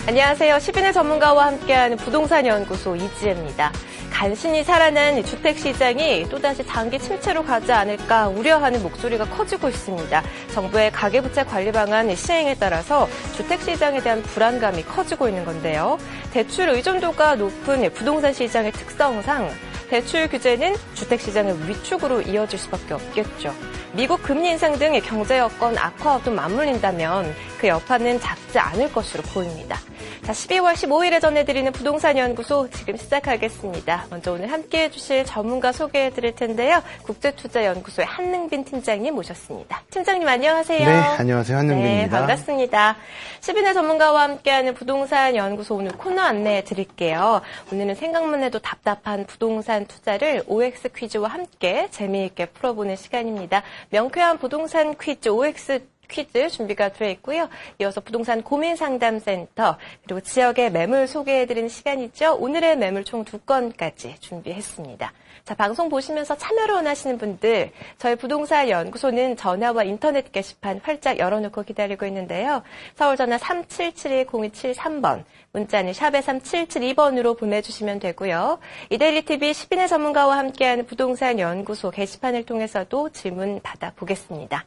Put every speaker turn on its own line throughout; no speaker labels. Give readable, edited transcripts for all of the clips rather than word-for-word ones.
안녕하세요. 시민의 전문가와 함께하는 부동산 연구소 이지혜입니다. 간신히 살아난 주택시장이 또다시 장기 침체로 가지 않을까 우려하는 목소리가 커지고 있습니다. 정부의 가계부채 관리 방안 시행에 따라서 주택시장에 대한 불안감이 커지고 있는 건데요. 대출 의존도가 높은 부동산 시장의 특성상 대출 규제는 주택시장의 위축으로 이어질 수밖에 없겠죠. 미국 금리 인상 등 경제 여건 악화와도 맞물린다면 그 여파는 작지 않을 것으로 보입니다. 자, 12월 15일에 전해드리는 부동산 연구소 지금 시작하겠습니다. 먼저 오늘 함께해 주실 전문가 소개해 드릴 텐데요. 국제투자연구소의 한능빈 팀장님 모셨습니다. 팀장님 안녕하세요.
네, 안녕하세요. 한능빈입니다.
네, 반갑습니다. 시민의 전문가와 함께하는 부동산 연구소 오늘 코너 안내해 드릴게요. 오늘은 생각만 해도 답답한 부동산 투자를 OX 퀴즈와 함께 재미있게 풀어보는 시간입니다. 명쾌한 부동산 퀴즈 OX 퀴즈 준비가 되어 있고요. 이어서 부동산 고민상담센터 그리고 지역의 매물 소개해드리는 시간이죠. 오늘의 매물 총 2건까지 준비했습니다. 자, 방송 보시면서 참여를 원하시는 분들 저희 부동산 연구소는 전화와 인터넷 게시판 활짝 열어놓고 기다리고 있는데요. 서울전화 3772-0273번 문자는 샵에 3772번으로 보내주시면 되고요. 이데일리TV 시민의 전문가와 함께하는 부동산 연구소 게시판을 통해서도 질문 받아보겠습니다.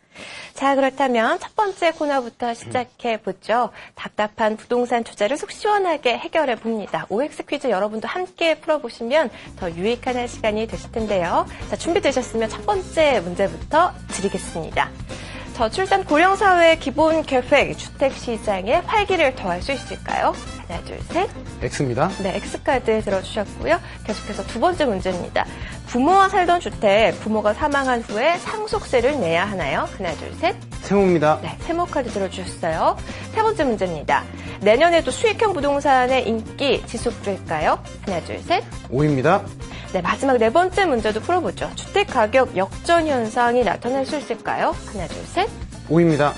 자, 그렇다면 첫 번째 코너부터 시작해보죠. 답답한 부동산 투자를 속 시원하게 해결해봅니다. OX 퀴즈 여러분도 함께 풀어보시면 더 유익한 한 시간이 되실 텐데요. 자, 준비되셨으면 첫 번째 문제부터 드리겠습니다. 저출산 고령사회 기본 계획 주택시장에 활기를 더할 수 있을까요? 하나, 둘, 셋.
X입니다.
네, X카드 들어주셨고요. 계속해서 두 번째 문제입니다. 부모와 살던 주택, 부모가 사망한 후에 상속세를 내야 하나요? 하나, 둘, 셋.
세모입니다.
네, 세모카드 들어주셨어요. 세 번째 문제입니다. 내년에도 수익형 부동산의 인기 지속될까요? 하나, 둘, 셋.
O입니다.
네, 마지막 네 번째 문제도 풀어보죠. 주택 가격 역전 현상이 나타날 수 있을까요? 하나, 둘, 셋.
O입니다.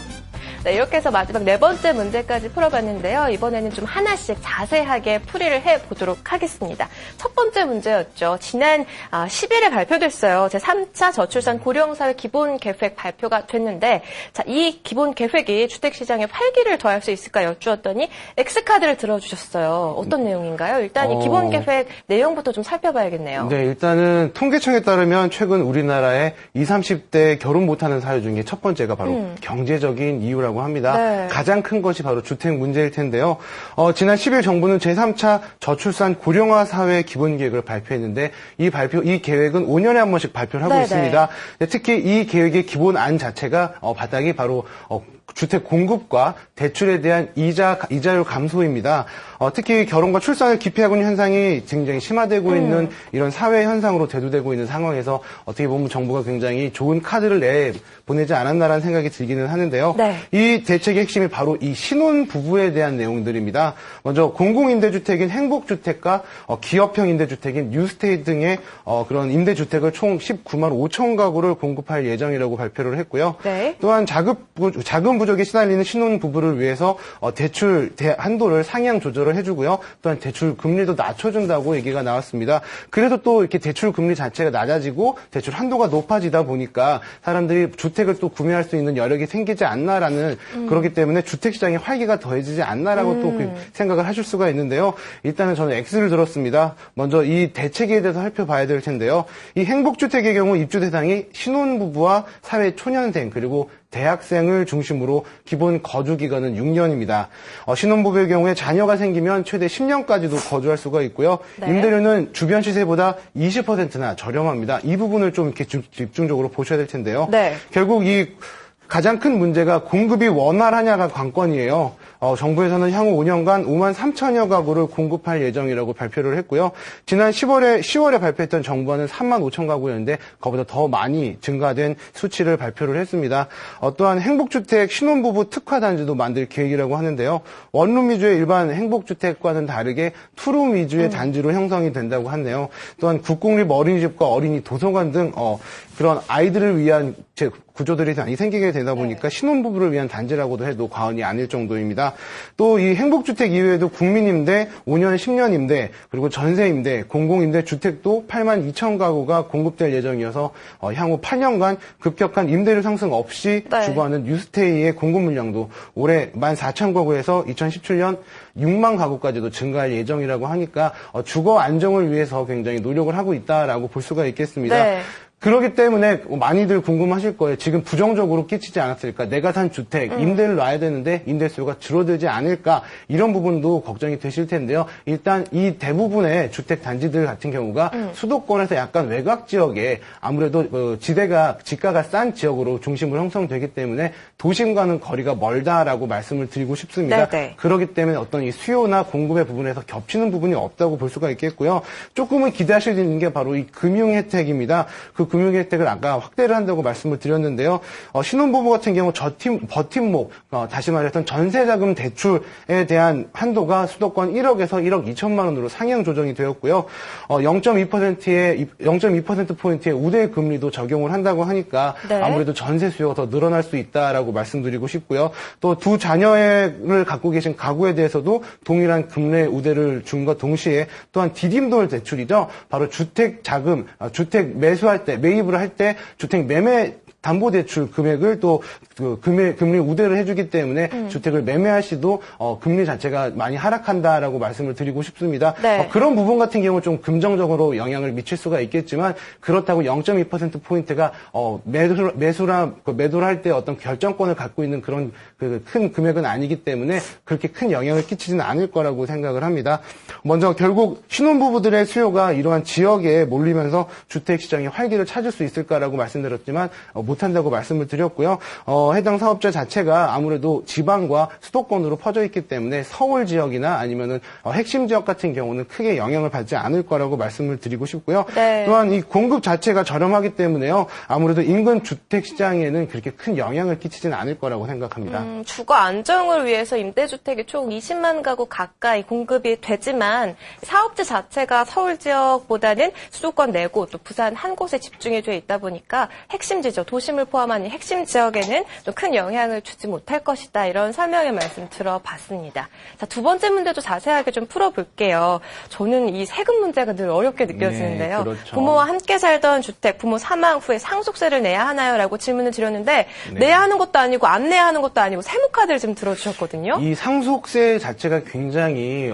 네, 이렇게 해서 마지막 네 번째 문제까지 풀어봤는데요. 이번에는 좀 하나씩 자세하게 풀이를 해보도록 하겠습니다. 첫 번째 문제였죠. 지난 10일에 발표됐어요. 제3차 저출산 고령사회 기본 계획 발표가 됐는데 자, 이 기본 계획이 주택시장에 활기를 더할 수 있을까 여쭈었더니 X카드를 들어주셨어요. 어떤 내용인가요? 일단 이 기본 계획 내용부터 좀 살펴봐야겠네요.
네, 일단은 통계청에 따르면 최근 우리나라의 20, 30대 결혼 못하는 사유 중에 첫 번째가 바로 경제적인 이유라고 합니다.
네.
가장 큰 것이 바로 주택 문제일 텐데요. 지난 10일 정부는 제3차 저출산 고령화 사회 기본 계획을 발표했는데 이 계획은 5년에 한 번씩 발표를 하고
네네.
있습니다. 특히 이 계획의 기본안 자체가 바닥이 바로 주택 공급과 대출에 대한 이자율 감소입니다. 특히 결혼과 출산을 기피하고 있는 현상이 굉장히 심화되고 있는 이런 사회 현상으로 대두되고 있는 상황에서 어떻게 보면 정부가 굉장히 좋은 카드를 보내지 않았나라는 생각이 들기는 하는데요.
네.
이 대책의 핵심이 바로 이 신혼 부부에 대한 내용들입니다. 먼저 공공임대주택인 행복주택과 기업형 임대주택인 뉴스테이 등의 그런 임대주택을 총 19만 5천 가구를 공급할 예정이라고 발표를 했고요.
네.
또한 자금 부족에 시달리는 신혼 부부를 위해서 대출 한도를 상향 조절을 해주고요. 또한 대출 금리도 낮춰준다고 얘기가 나왔습니다. 그래도 또 이렇게 대출 금리 자체가 낮아지고 대출 한도가 높아지다 보니까 사람들이 주택을 또 구매할 수 있는 여력이 생기지 않나라는 그렇기 때문에 주택 시장에 활기가 더해지지 않나라고 또 생각을 하실 수가 있는데요. 일단은 저는 X를 들었습니다. 먼저 이 대책에 대해서 살펴봐야 될 텐데요. 이 행복주택의 경우 입주 대상이 신혼부부와 사회 초년생 그리고 대학생을 중심으로 기본 거주 기간은 6년입니다. 신혼부부의 경우에 자녀가 생기면 최대 10년까지도 거주할 수가 있고요.
네.
임대료는 주변 시세보다 20%나 저렴합니다. 이 부분을 좀 이렇게 집중적으로 보셔야 될 텐데요.
네.
결국 이 가장 큰 문제가 공급이 원활하냐가 관건이에요. 정부에서는 향후 5년간 5만 3천여 가구를 공급할 예정이라고 발표를 했고요. 지난 10월에 발표했던 정부안은 3만 5천 가구였는데 그보다 더 많이 증가된 수치를 발표를 했습니다. 또한 행복주택 신혼부부 특화단지도 만들 계획이라고 하는데요. 원룸 위주의 일반 행복주택과는 다르게 투룸 위주의 단지로 형성이 된다고 하네요. 또한 국공립 어린이집과 어린이 도서관 등 그런 아이들을 위한 구조들이 많이 생기게 되다 보니까 신혼부부를 위한 단지라고도 해도 과언이 아닐 정도입니다. 또 이 행복주택 이외에도 국민임대, 5년, 10년 임대, 그리고 전세임대, 공공임대 주택도 8만 2천 가구가 공급될 예정이어서 향후 8년간 급격한 임대료 상승 없이 주거하는 뉴스테이의 공급 물량도 올해 14,000가구에서 2017년 6만 가구까지도 증가할 예정이라고 하니까 주거 안정을 위해서 굉장히 노력을 하고 있다라고 볼 수가 있겠습니다.
네.
그렇기 때문에 많이들 궁금하실 거예요. 지금 부정적으로 끼치지 않았을까? 내가 산 주택, 임대를 놔야 되는데 임대수요가 줄어들지 않을까? 이런 부분도 걱정이 되실 텐데요. 일단 이 대부분의 주택 단지들 같은 경우가 수도권에서 약간 외곽 지역에 아무래도 지가가 싼 지역으로 중심으로 형성되기 때문에 도심과는 거리가 멀다라고 말씀을 드리고 싶습니다.
네네.
그렇기 때문에 어떤 이 수요나 공급의 부분에서 겹치는 부분이 없다고 볼 수가 있겠고요. 조금은 기대하실 수 있는 게 바로 이 금융 혜택입니다. 그 금융 혜택을 아까 확대를 한다고 말씀을 드렸는데요. 신혼부부 같은 경우 버팀목, 다시 말해서 전세자금 대출에 대한 한도가 수도권 1억에서 1억 2천만 원으로 상향 조정이 되었고요. 0.2%포인트의 우대 금리도 적용을 한다고 하니까
네.
아무래도 전세 수요가 더 늘어날 수 있다라고 말씀드리고 싶고요. 또 두 자녀를 갖고 계신 가구에 대해서도 동일한 금리 우대를 준과 동시에 또한 디딤돌 대출이죠. 바로 주택 자금, 주택 매수할 때, 매입을 할 때 주택 매매 담보대출 금액을 또 금리 우대를 해주기 때문에 주택을 매매할 시도 금리 자체가 많이 하락한다라고 말씀을 드리고 싶습니다.
네.
그런 부분 같은 경우 좀 금정적으로 영향을 미칠 수가 있겠지만 그렇다고 0.2%포인트가 매도를 할 때 어떤 결정권을 갖고 있는 그런 큰 금액은 아니기 때문에 그렇게 큰 영향을 끼치지는 않을 거라고 생각을 합니다. 먼저 결국 신혼부부들의 수요가 이러한 지역에 몰리면서 주택시장이 활기를 찾을 수 있을까라고 말씀드렸지만 못한다고 말씀을 드렸고요. 해당 사업자 자체가 아무래도 지방과 수도권으로 퍼져 있기 때문에 서울 지역이나 아니면은 핵심 지역 같은 경우는 크게 영향을 받지 않을 거라고 말씀을 드리고 싶고요.
네.
또한 이 공급 자체가 저렴하기 때문에요. 아무래도 인근 주택 시장에는 그렇게 큰 영향을 끼치지는 않을 거라고 생각합니다.
주거 안정을 위해서 임대주택이 총 20만 가구 가까이 공급이 되지만 사업지 자체가 서울 지역보다는 수도권 내고 또 부산 한 곳에 집중이 돼 있다 보니까 핵심지죠. 도심을 포함한 이 핵심 지역에는 좀 큰 영향을 주지 못할 것이다. 이런 설명의 말씀 들어봤습니다. 자, 두 번째 문제도 자세하게 좀 풀어볼게요. 저는 이 세금 문제가 늘 어렵게 느껴지는데요.
네, 그렇죠.
부모와 함께 살던 주택, 부모 사망 후에 상속세를 내야 하나요? 라고 질문을 드렸는데 내야 하는 것도 아니고 안 내야 하는 것도 아니고 세무카드를 지금 들어주셨거든요.
이 상속세 자체가 굉장히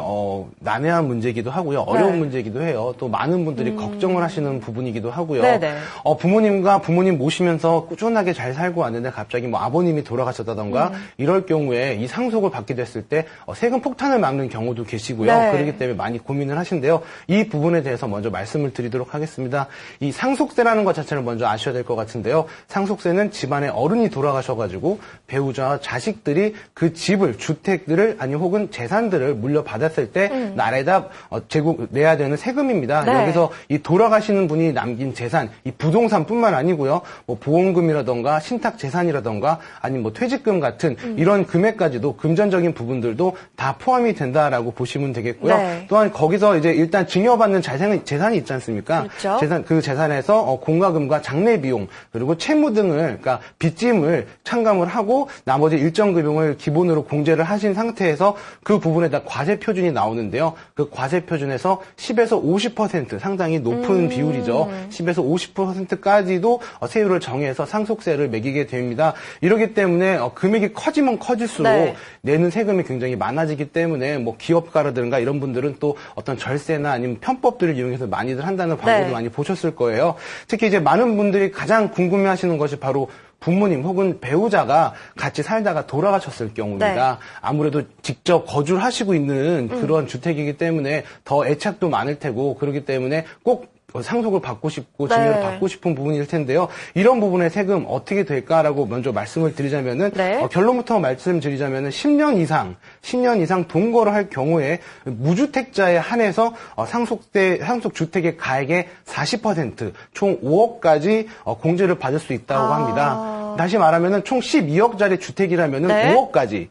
난해한 문제이기도 하고요. 어려운
네.
문제이기도 해요. 또 많은 분들이 걱정을 하시는 부분이기도 하고요.
네네.
부모님 모시면서 꾸준하게 잘 살고 왔는데 갑자기 뭐 아버님이 돌아가셨다던가 이럴 경우에 이 상속을 받게 됐을 때 세금 폭탄을 막는 경우도 계시고요.
네.
그렇기 때문에 많이 고민을 하신데요. 이 부분에 대해서 먼저 말씀을 드리도록 하겠습니다. 이 상속세라는 것 자체를 먼저 아셔야 될 것 같은데요. 상속세는 집안에 어른이 돌아가셔가지고 배우자와 자식들이 그 집을, 주택들을 아니 혹은 재산들을 물려받았을 때 나라에다 내야 되는 세금입니다.
네.
여기서 이 돌아가시는 분이 남긴 재산, 이 부동산뿐만 아니고요. 뭐 보험금이라던가 신탁 재산이라던가 아니면 뭐 퇴직금 같은 이런 금액까지도 금전적인 부분들도 다 포함이 된다라고 보시면 되겠고요.
네.
또한 거기서 이제 일단 증여받는 재산이 있지 않습니까?
그렇죠.
그 재산에서 공과금과 장례 비용 그리고 채무 등을 그러니까 빚짐을 참감을 하고 나머지 일정 금액을 기본으로 공제를 하신 상태에서 그 부분에다 과세 표준이 나오는데요. 그 과세 표준에서 10에서 50% 상당히 높은 비율이죠. 10에서 50%까지도 세율을 정해서 상속세를 매기게 됩니다. 이러기 때문에 금액이 커지면 커질수록
네.
내는 세금이 굉장히 많아지기 때문에 뭐 기업가라든가 이런 분들은 또 어떤 절세나 아니면 편법들을 이용해서 많이들 한다는 광고도
네.
많이 보셨을 거예요. 특히 이제 많은 분들이 가장 궁금해하시는 것이 바로 부모님 혹은 배우자가 같이 살다가 돌아가셨을 경우입니다.
네.
아무래도 직접 거주를 하시고 있는 그런 주택이기 때문에 더 애착도 많을 테고 그렇기 때문에 꼭 상속을 받고 싶고 증여를
네.
받고 싶은 부분일 텐데요. 이런 부분의 세금 어떻게 될까라고 먼저 말씀을 드리자면은
네.
결론부터 말씀드리자면은 10년 이상 동거를 할 경우에 무주택자에 한해서 상속 주택의 가액의 40% 총 5억까지 공제를 받을 수 있다고 합니다. 다시 말하면은 총 12억짜리 주택이라면은
네.
5억까지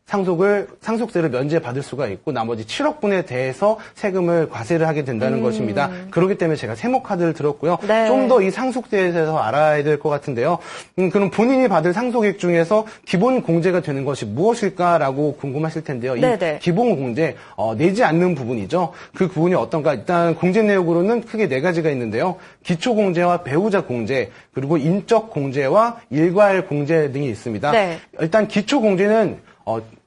상속세를 면제받을 수가 있고 나머지 7억 분에 대해서 세금을 과세를 하게 된다는 것입니다. 그렇기 때문에 제가 세목카드를 들었고요.
네.
좀 더 이 상속세에 대해서 알아야 될 것 같은데요. 그럼 본인이 받을 상속액 중에서 기본 공제가 되는 것이 무엇일까라고 궁금하실 텐데요. 이
네네.
기본 공제, 내지 않는 부분이죠. 그 부분이 어떤가? 일단 공제 내역으로는 크게 4가지가 있는데요. 기초 공제와 배우자 공제, 그리고 인적 공제와 일괄 공제 등이 있습니다.
네.
일단 기초 공제는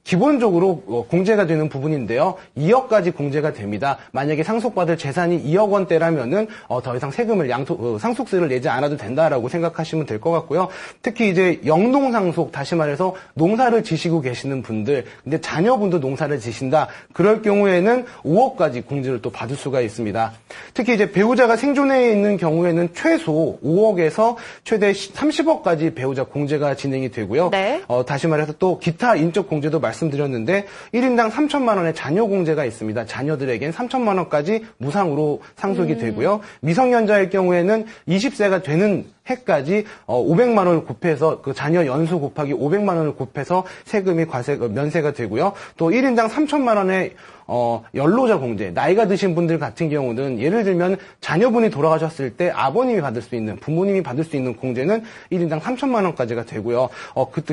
기본적으로 공제가 되는 부분인데요. 2억까지 공제가 됩니다. 만약에 상속받을 재산이 2억 원대라면은 더 이상 세금을 상속세를 내지 않아도 된다라고 생각하시면 될 것 같고요. 특히 이제 영농상속, 다시 말해서 농사를 지시고 계시는 분들, 근데 자녀분도 농사를 지신다. 그럴 경우에는 5억까지 공제를 또 받을 수가 있습니다. 특히 이제 배우자가 생존해 있는 경우에는 최소 5억에서 최대 30억까지 배우자 공제가 진행이 되고요.
네.
다시 말해서 또 기타 인적 공제도 말씀드렸는데 1인당 3천만 원의 자녀 공제가 있습니다. 자녀들에겐 3천만 원까지 무상으로 상속이 되고요. 미성년자일 경우에는 20세가 되는 해까지 500만 원을 곱해서 그 자녀 연수 곱하기 500만 원을 곱해서 세금이 면세가 되고요. 또 1인당 3천만 원의 연로자 공제, 나이가 드신 분들 같은 경우는 예를 들면 자녀분이 돌아가셨을 때 아버님이 받을 수 있는, 부모님이 받을 수 있는 공제는 1인당 3천만 원까지가 되고요.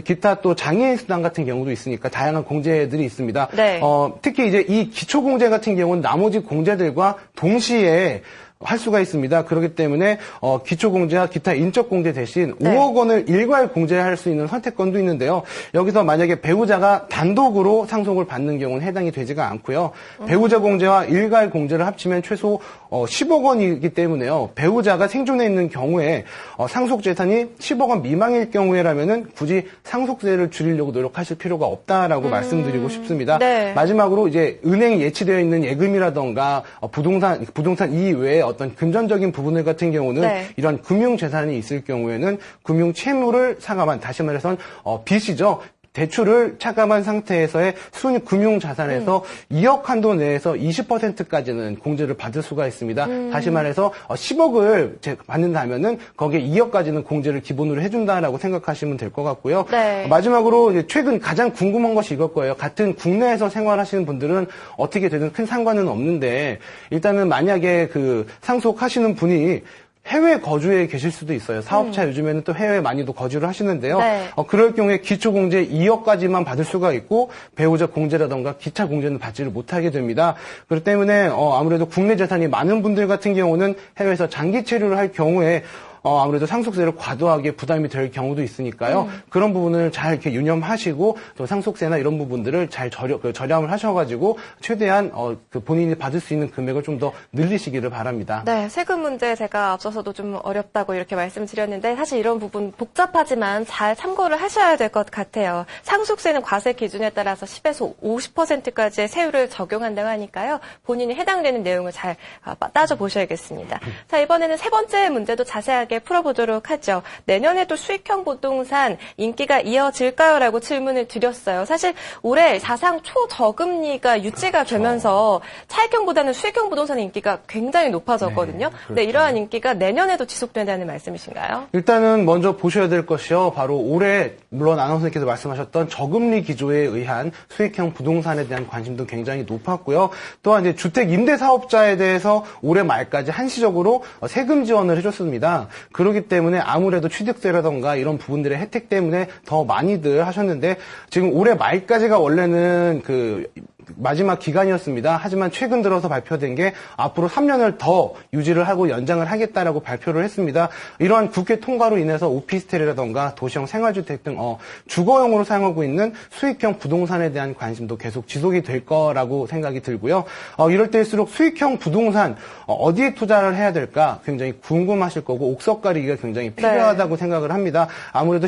기타 또 장애인 수당 같은 경우도 있으니까 다양한 공제들이 있습니다.
네.
특히 이제 이 기초 공제 같은 경우는 나머지 공제들과 동시에 할 수가 있습니다. 그렇기 때문에 기초공제와 기타 인적공제 대신
네.
5억 원을 일괄 공제할 수 있는 선택권도 있는데요. 여기서 만약에 배우자가 단독으로 상속을 받는 경우는 해당이 되지가 않고요. 배우자 공제와 일괄 공제를 합치면 최소 10억 원이기 때문에요. 배우자가 생존해 있는 경우에 상속 재산이 10억 원 미만일 경우에라면은 굳이 상속세를 줄이려고 노력하실 필요가 없다라고 말씀드리고 싶습니다.
네.
마지막으로 이제 은행 예치되어 있는 예금이라던가 부동산 이외에 어떤 금전적인 부분들 같은 경우는
네.
이런 금융 재산이 있을 경우에는 금융 채무를 차감한, 다시 말해서 빚이죠. 대출을 차감한 상태에서의 순 금융 자산에서 2억 한도 내에서 20%까지는 공제를 받을 수가 있습니다. 다시 말해서 10억을 받는다면은 거기에 2억까지는 공제를 기본으로 해준다라고 생각하시면 될 것 같고요.
네.
마지막으로 이제 최근 가장 궁금한 것이 이걸 거예요. 같은 국내에서 생활하시는 분들은 어떻게 되든 큰 상관은 없는데 일단은 만약에 그 상속하시는 분이 해외 거주에 계실 수도 있어요. 사업자 요즘에는 또 해외에 많이도 거주를 하시는데요.
네.
그럴 경우에 기초공제 2억까지만 받을 수가 있고 배우자 공제라던가 기타 공제는 받지를 못하게 됩니다. 그렇기 때문에 아무래도 국내 재산이 많은 분들 같은 경우는 해외에서 장기 체류를 할 경우에 아무래도 상속세를 과도하게 부담이 될 경우도 있으니까요. 그런 부분을 잘 이렇게 유념하시고 또 상속세나 이런 부분들을 잘 절ям을 하셔가지고 최대한 그 본인이 받을 수 있는 금액을 좀 더 늘리시기를 바랍니다.
네, 세금 문제 제가 앞서서도 좀 어렵다고 이렇게 말씀드렸는데 사실 이런 부분 복잡하지만 잘 참고를 하셔야 될 것 같아요. 상속세는 과세 기준에 따라서 10에서 50%까지의 세율을 적용한다고 하니까요. 본인이 해당되는 내용을 잘 따져보셔야겠습니다. 자, 이번에는 세 번째 문제도 자세하게 풀어보도록 하죠. 내년에도 수익형 부동산 인기가 이어질까요? 라고 질문을 드렸어요. 사실 올해 사상 초저금리가 유지가 되면서 차익형보다는 수익형 부동산의 인기가 굉장히 높아졌거든요.
네,
근데 이러한 인기가 내년에도 지속된다는 말씀이신가요?
일단은 먼저 보셔야 될 것이요. 바로 올해 물론 아나운서님께서 말씀하셨던 저금리 기조에 의한 수익형 부동산에 대한 관심도 굉장히 높았고요. 또한 이제 주택 임대 사업자에 대해서 올해 말까지 한시적으로 세금 지원을 해줬습니다. 그렇기 때문에 아무래도 취득세라던가 이런 부분들의 혜택 때문에 더 많이들 하셨는데 지금 올해 말까지가 원래는 그 마지막 기간이었습니다. 하지만 최근 들어서 발표된 게 앞으로 3년을 더 유지를 하고 연장을 하겠다라고 발표를 했습니다. 이러한 국회 통과로 인해서 오피스텔이라던가 도시형 생활주택 등 주거용으로 사용하고 있는 수익형 부동산에 대한 관심도 계속 지속이 될 거라고 생각이 들고요. 이럴 때일수록 수익형 부동산 어디에 투자를 해야 될까 굉장히 궁금하실 거고 옥석 가리기가 굉장히 필요하다고 생각을 합니다. 아무래도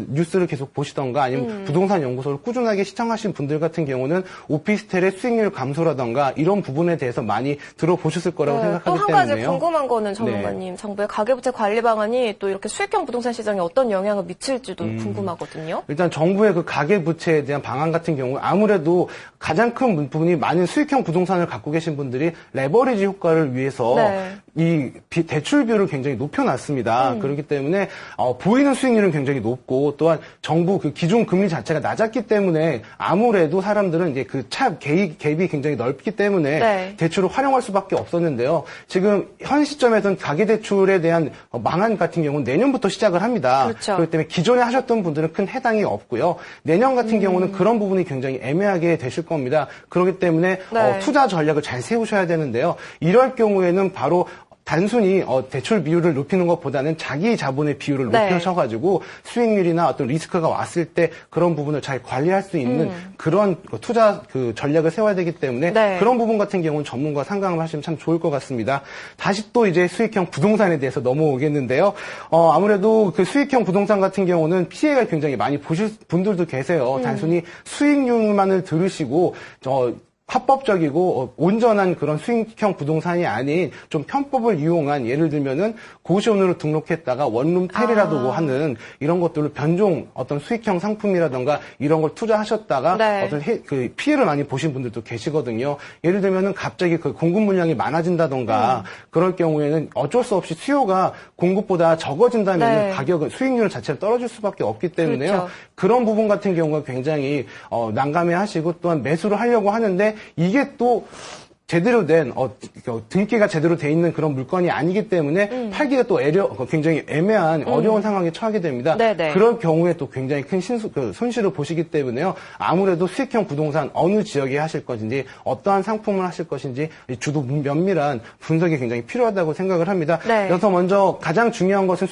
뉴스를 계속 보시던가 아니면 부동산 연구소를 꾸준하게 시청하신 분들 같은 경우는 오피스텔 오피스텔의 수익률 감소라던가 이런 부분에 대해서 많이 들어보셨을 거라고
또
생각하기
한 가지
때문에요.
궁금한 거는 전문가님, 정부의 가계부채 관리 방안이 또 이렇게 수익형 부동산 시장에 어떤 영향을 미칠지도 궁금하거든요.
일단 정부의 그 가계부채에 대한 방안 같은 경우 아무래도 가장 큰 부분이 많은 수익형 부동산을 갖고 계신 분들이 레버리지 효과를 위해서
네.
이 대출 비율을 굉장히 높여놨습니다. 그렇기 때문에 보이는 수익률은 굉장히 높고 또한 정부 그 기준 금리 자체가 낮았기 때문에 아무래도 사람들은 이제 그 차 갭이 굉장히 넓기 때문에
네.
대출을 활용할 수밖에 없었는데요. 지금 현 시점에서는 가계대출에 대한 방안 같은 경우는 내년부터 시작을 합니다.
그렇죠.
그렇기 때문에 기존에 하셨던 분들은 큰 해당이 없고요. 내년 같은 경우는 그런 부분이 굉장히 애매하게 되실 겁니다. 그렇기 때문에
네.
투자 전략을 잘 세우셔야 되는데요. 이럴 경우에는 바로 단순히 대출 비율을 높이는 것보다는 자기 자본의 비율을
네.
높여셔가지고 수익률이나 어떤 리스크가 왔을 때 그런 부분을 잘 관리할 수 있는 그런 투자 그 전략을 세워야 되기 때문에
네.
그런 부분 같은 경우는 전문가 상담을 하시면 참 좋을 것 같습니다. 다시 또 이제 수익형 부동산에 대해서 넘어오겠는데요. 아무래도 그 수익형 부동산 같은 경우는 피해가 굉장히 많이 보실 분들도 계세요. 단순히 수익률만을 들으시고 합법적이고 온전한 그런 수익형 부동산이 아닌 좀 편법을 이용한 예를 들면은 고시원으로 등록했다가 원룸 텔이라도 하는 이런 것들을 변종 어떤 수익형 상품이라던가 이런 걸 투자하셨다가
네.
어떤 그 피해를 많이 보신 분들도 계시거든요. 예를 들면은 갑자기 그 공급 물량이 많아진다던가 그럴 경우에는 어쩔 수 없이 수요가 공급보다 적어진다면
네.
가격은 수익률 자체가 떨어질 수밖에 없기 때문에요.
그렇죠.
그런 부분 같은 경우가 굉장히 난감해하시고 또한 매수를 하려고 하는데 이게 또 제대로 된 등기가 제대로 돼 있는 그런 물건이 아니기 때문에 팔기가 또 굉장히 애매한 어려운 상황에 처하게 됩니다.
네네.
그럴 경우에 또 굉장히 큰 손실을 보시기 때문에요. 아무래도 수익형 부동산 어느 지역에 하실 것인지 어떠한 상품을 하실 것인지 주도 면밀한 분석이 굉장히 필요하다고 생각을 합니다.
네.
그래서 먼저 가장 중요한 것은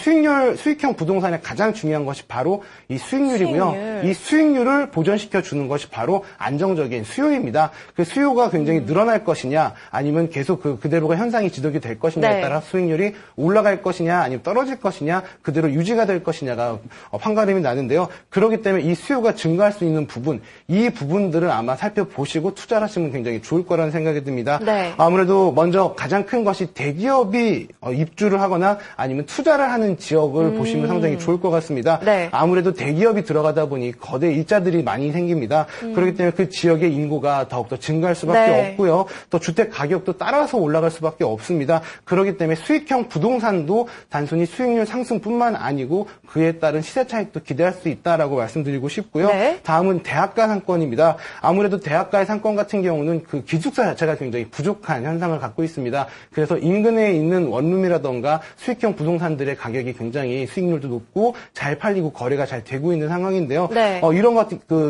수익형 부동산의 가장 중요한 것이 바로 이 수익률이고요.
수익률.
이 수익률을 보존시켜 주는 것이 바로 안정적인 수요입니다. 그 수요가 굉장히 늘어날 것이냐 아니면 계속 그대로가 현상이 지속이 될 것이냐에
네.
따라 수익률이 올라갈 것이냐 아니면 떨어질 것이냐 그대로 유지가 될 것이냐가 판가름이 나는데요. 그렇기 때문에 이 수요가 증가할 수 있는 부분 이 부분들을 아마 살펴보시고 투자를 하시면 굉장히 좋을 거라는 생각이 듭니다.
네.
아무래도 먼저 가장 큰 것이 대기업이 입주를 하거나 아니면 투자를 하는 지역을 보시면 상당히 좋을 것 같습니다.
네.
아무래도 대기업이 들어가다 보니 거대 일자들이 많이 생깁니다. 그렇기 때문에 그 지역의 인구가 더욱더 증가할 수밖에
네.
없고요. 또 주택 가격도 따라서 올라갈 수밖에 없습니다. 그렇기 때문에 수익형 부동산도 단순히 수익률 상승뿐만 아니고 그에 따른 시세 차익도 기대할 수 있다라고 말씀드리고 싶고요.
네.
다음은 대학가 상권입니다. 아무래도 대학가의 상권 같은 경우는 그 기숙사 자체가 굉장히 부족한 현상을 갖고 있습니다. 그래서 인근에 있는 원룸이라던가 수익형 부동산들의 가격이 굉장히 수익률도 높고 잘 팔리고 거래가 잘 되고 있는 상황인데요.
네.
이런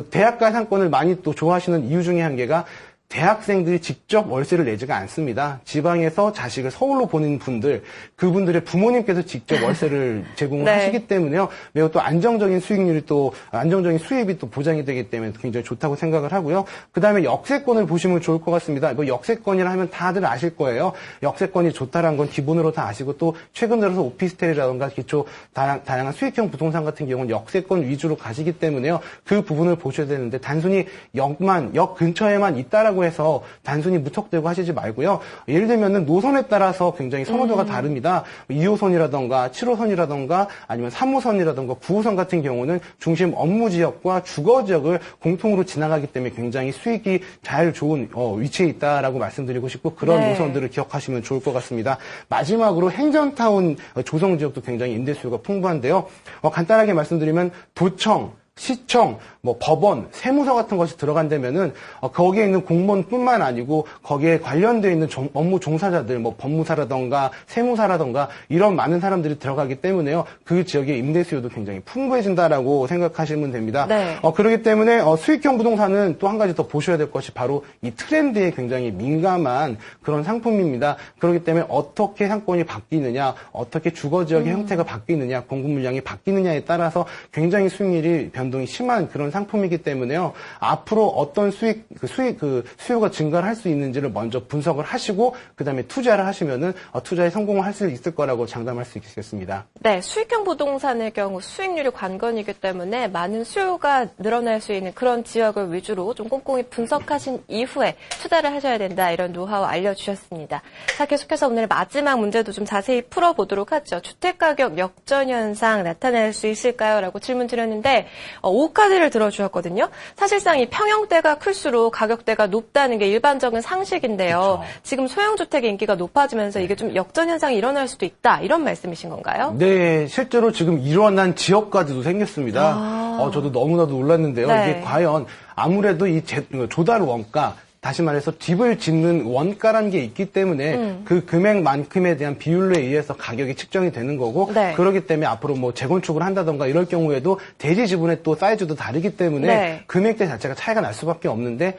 대학가 상권을 많이 또 좋아하시는 이유 중에 한 개가 대학생들이 직접 월세를 내지가 않습니다. 지방에서 자식을 서울로 보낸 분들, 그분들의 부모님께서 직접 월세를 제공을
네.
하시기 때문에요. 매우 또 안정적인 수익률이 또 안정적인 수입이 또 보장이 되기 때문에 굉장히 좋다고 생각을 하고요. 그 다음에 역세권을 보시면 좋을 것 같습니다. 뭐 역세권이라 하면 다들 아실 거예요. 역세권이 좋다라는 건 기본으로 다 아시고 또 최근 들어서 오피스텔이라던가 기초 다양한 수익형 부동산 같은 경우는 역세권 위주로 가시기 때문에요. 그 부분을 보셔야 되는데 단순히 역 근처에만 있다라고 해서 단순히 무턱대고 하시지 말고요. 예를 들면은 노선에 따라서 굉장히 선호도가 다릅니다. 2호선이라던가 7호선이라던가 아니면 3호선이라던가 9호선 같은 경우는 중심 업무 지역과 주거 지역을 공통으로 지나가기 때문에 굉장히 수익이 잘 좋은 위치에 있다라고 말씀드리고 싶고 그런
네.
노선들을 기억하시면 좋을 것 같습니다. 마지막으로 행정타운 조성 지역도 굉장히 임대 수요가 풍부한데요. 간단하게 말씀드리면 도청, 시청, 법원, 세무서 같은 것이 들어간다면은 거기에 있는 공무원뿐만 아니고 거기에 관련되어 있는 업무 종사자들, 법무사라던가 세무사라던가 이런 많은 사람들이 들어가기 때문에요. 그 지역의 임대 수요도 굉장히 풍부해진다라고 생각하시면 됩니다.
네.
그렇기 때문에 수익형 부동산은 또 한 가지 더 보셔야 될 것이 바로 이 트렌드에 굉장히 민감한 그런 상품입니다. 그렇기 때문에 어떻게 상권이 바뀌느냐, 어떻게 주거 지역의 형태가 바뀌느냐, 공급 물량이 바뀌느냐에 따라서 굉장히 수익률이 변동이 심한 그런 상품이기 때문에요. 앞으로 어떤 수요가 증가를 할 수 있는지를 먼저 분석을 하시고 그다음에 투자를 하시면은 투자에 성공을 할 수 있을 거라고 장담할 수 있겠습니다.
네, 수익형 부동산의 경우 수익률이 관건이기 때문에 많은 수요가 늘어날 수 있는 그런 지역을 위주로 좀 꼼꼼히 분석하신 이후에 투자를 하셔야 된다. 이런 노하우 알려주셨습니다. 자, 계속해서 오늘 마지막 문제도 좀 자세히 풀어보도록 하죠. 주택가격 역전 현상 나타날 수 있을까요? 라고 질문 드렸는데 5카드를 들어주셨거든요. 사실상 이 평형대가 클수록 가격대가 높다는 게 일반적인 상식인데요.
그렇죠.
지금 소형주택의 인기가 높아지면서 이게 좀 역전 현상이 일어날 수도 있다. 이런 말씀이신 건가요?
네, 실제로 지금 일어난 지역까지도 생겼습니다. 저도 너무나도 놀랐는데요.
네.
이게 과연 아무래도 이 조달 원가, 다시 말해서 집을 짓는 원가라는 게 있기 때문에 그 금액만큼에 대한 비율에 의해서 가격이 측정이 되는 거고
네.
그렇기 때문에 앞으로 뭐 재건축을 한다던가 이럴 경우에도 대지 지분의 또 사이즈도 다르기 때문에
네.
금액대 자체가 차이가 날 수밖에 없는데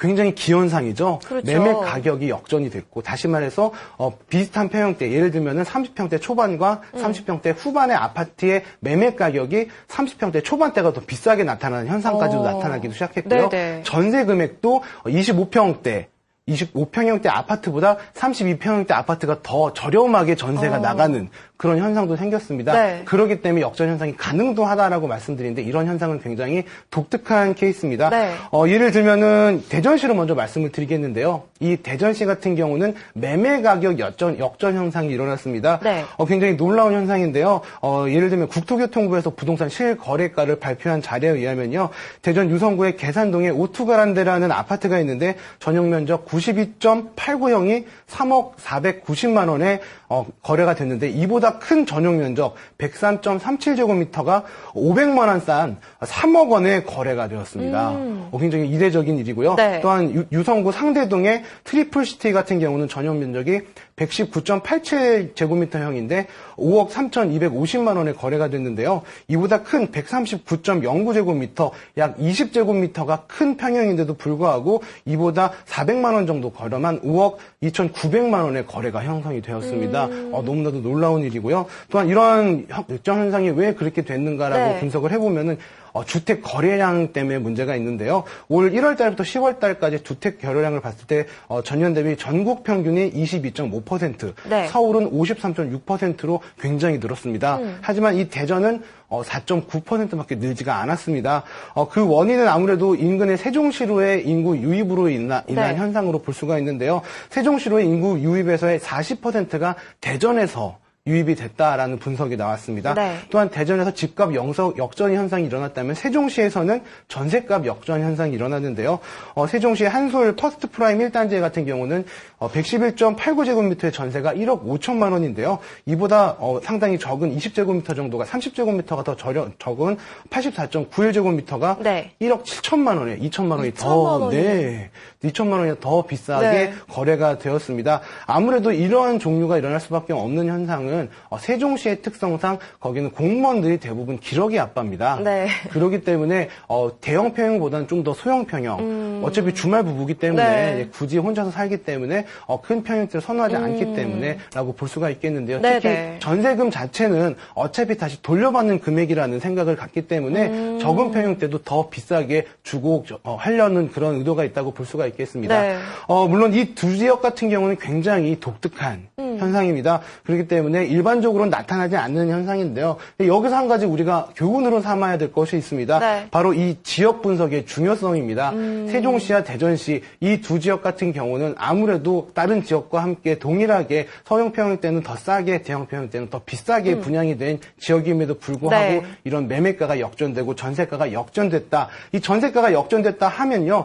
굉장히 기현상이죠.
그렇죠.
매매 가격이 역전이 됐고 다시 말해서 비슷한 평형대 예를 들면은 30평대 초반과 30평대 후반의 아파트의 매매 가격이 30평대 초반대가 더 비싸게 나타나는 현상까지도 나타나기도 시작했고요.
네네.
전세 금액도 25평형대 아파트보다 32평형대 아파트가 더 저렴하게 전세가 나가는 그런 현상도 생겼습니다.
네.
그렇기 때문에 역전 현상이 가능도 하다라고 말씀드리는데 이런 현상은 굉장히 독특한 케이스입니다.
네.
예를 들면은 대전시로 먼저 말씀을 드리겠는데요. 이 대전시 같은 경우는 매매 가격 역전 현상이 일어났습니다.
네.
굉장히 놀라운 현상인데요. 예를 들면 국토교통부에서 부동산 실거래가를 발표한 자료에 의하면요. 대전 유성구의 계산동에 오투가란데라는 아파트가 있는데 전용 면적 92.89형이 3억 490만 원에 거래가 됐는데 이보다 큰 전용 면적 103.37제곱미터가 500만 원 싼 3억 원에 거래가 되었습니다. 굉장히 이례적인 일이고요.
네.
또한 유성구 상대동의 트리플시티 같은 경우는 전용 면적이 119.87제곱미터형인데 5억 3,250만 원에 거래가 됐는데요. 이보다 큰 139.09제곱미터, 약 20제곱미터가 큰 평형인데도 불구하고 이보다 400만 원 정도 거래만 5억 2,900만 원의 거래가 형성이 되었습니다. 너무나도 놀라운 일이고요. 또한 이러한 역전 현상이 왜 그렇게 됐는가라고
네.
분석을 해보면은 주택 거래량 때문에 문제가 있는데요. 올 1월 달부터 10월 달까지 주택 거래량을 봤을 때 전년 대비 전국 평균이 22.5%,
네.
서울은 53.6%로 굉장히 늘었습니다. 하지만 이 대전은 4.9%밖에 늘지가 않았습니다. 그 원인은 아무래도 인근의 세종시로의 인구 유입으로 인한
네.
현상으로 볼 수가 있는데요. 세종시로의 인구 유입에서의 40%가 대전에서 유입이 됐다라는 분석이 나왔습니다.
네.
또한 대전에서 집값 역전 현상이 일어났다면 세종시에서는 전세값 역전 현상이 일어났는데요. 세종시의 한솔 퍼스트 프라임 1단지 같은 경우는 111.89제곱미터의 전세가 1억 5천만 원인데요. 이보다 상당히 적은 20제곱미터 정도가 30제곱미터가 더 적은 84.91제곱미터가
네.
1억 7천만 원에 2천만 원이
2천만 원이요?
네, 2천만 원이 더 비싸게
네.
거래가 되었습니다. 아무래도 이러한 종류가 일어날 수밖에 없는 현상은 세종시의 특성상 거기는 공무원들이 대부분 기러기 아빠입니다.
네.
그렇기 때문에 대형 평형보다는 좀 더 소형 평형. 어차피 주말 부부기 때문에
네.
굳이 혼자서 살기 때문에 큰 평형대를 선호하지 않기 때문에라고 볼 수가 있겠는데요.
네,
특히
네.
전세금 자체는 어차피 다시 돌려받는 금액이라는 생각을 갖기 때문에 적은 평형대도 더 비싸게 주고 하려는 그런 의도가 있다고 볼 수가 있겠습니다.
네.
물론 이 두 지역 같은 경우는 굉장히 독특한 현상입니다. 그렇기 때문에 일반적으로는 나타나지 않는 현상인데요. 여기서 한 가지 우리가 교훈으로 삼아야 될 것이 있습니다.
네.
바로 이 지역 분석의 중요성입니다. 세종시와 대전시 이 두 지역 같은 경우는 아무래도 다른 지역과 함께 동일하게 서형 평형대는 더 싸게, 대형 평형대는 더 비싸게 분양이 된 지역임에도 불구하고
네.
이런 매매가가 역전되고 전세가가 역전됐다. 이 전세가가 역전됐다 하면요.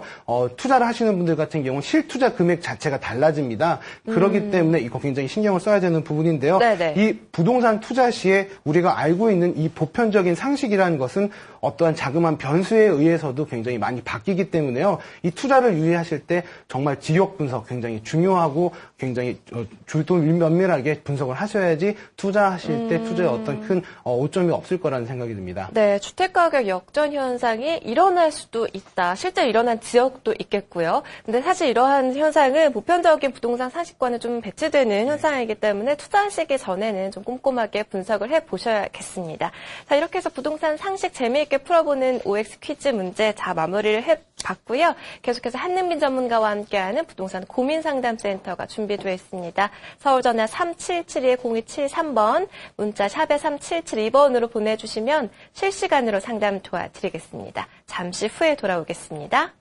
투자를 하시는 분들 같은 경우는 실투자 금액 자체가 달라집니다. 그렇기 때문에 이거 굉장히 신경을 써야 되는 부분인데요.
네네.
이 부동산 투자 시에 우리가 알고 있는 이 보편적인 상식이라는 것은 어떠한 자그마한 변수에 의해서도 굉장히 많이 바뀌기 때문에요. 이 투자를 유의하실 때 정말 지역 분석 굉장히 중요하고 굉장히 면밀하게 분석을 하셔야지 투자하실 때 투자에 어떤 큰 오점이 없을 거라는 생각이 듭니다.
네, 주택가격 역전 현상이 일어날 수도 있다. 실제 일어난 지역도 있겠고요. 근데 사실 이러한 현상은 보편적인 부동산 상식과는 좀 배치되는 현상이기 때문에 투자하시기 전에는 좀 꼼꼼하게 분석을 해보셔야겠습니다. 자, 이렇게 해서 부동산 상식 재미있게 재미있게 풀어보는 OX 퀴즈 문제 다 마무리를 해봤고요. 계속해서 한능빈 전문가와 함께하는 부동산 고민상담센터가 준비되어 있습니다. 서울전화 3772-0273번, 문자 샵에 3772번으로 보내주시면 실시간으로 상담 도와드리겠습니다. 잠시 후에 돌아오겠습니다.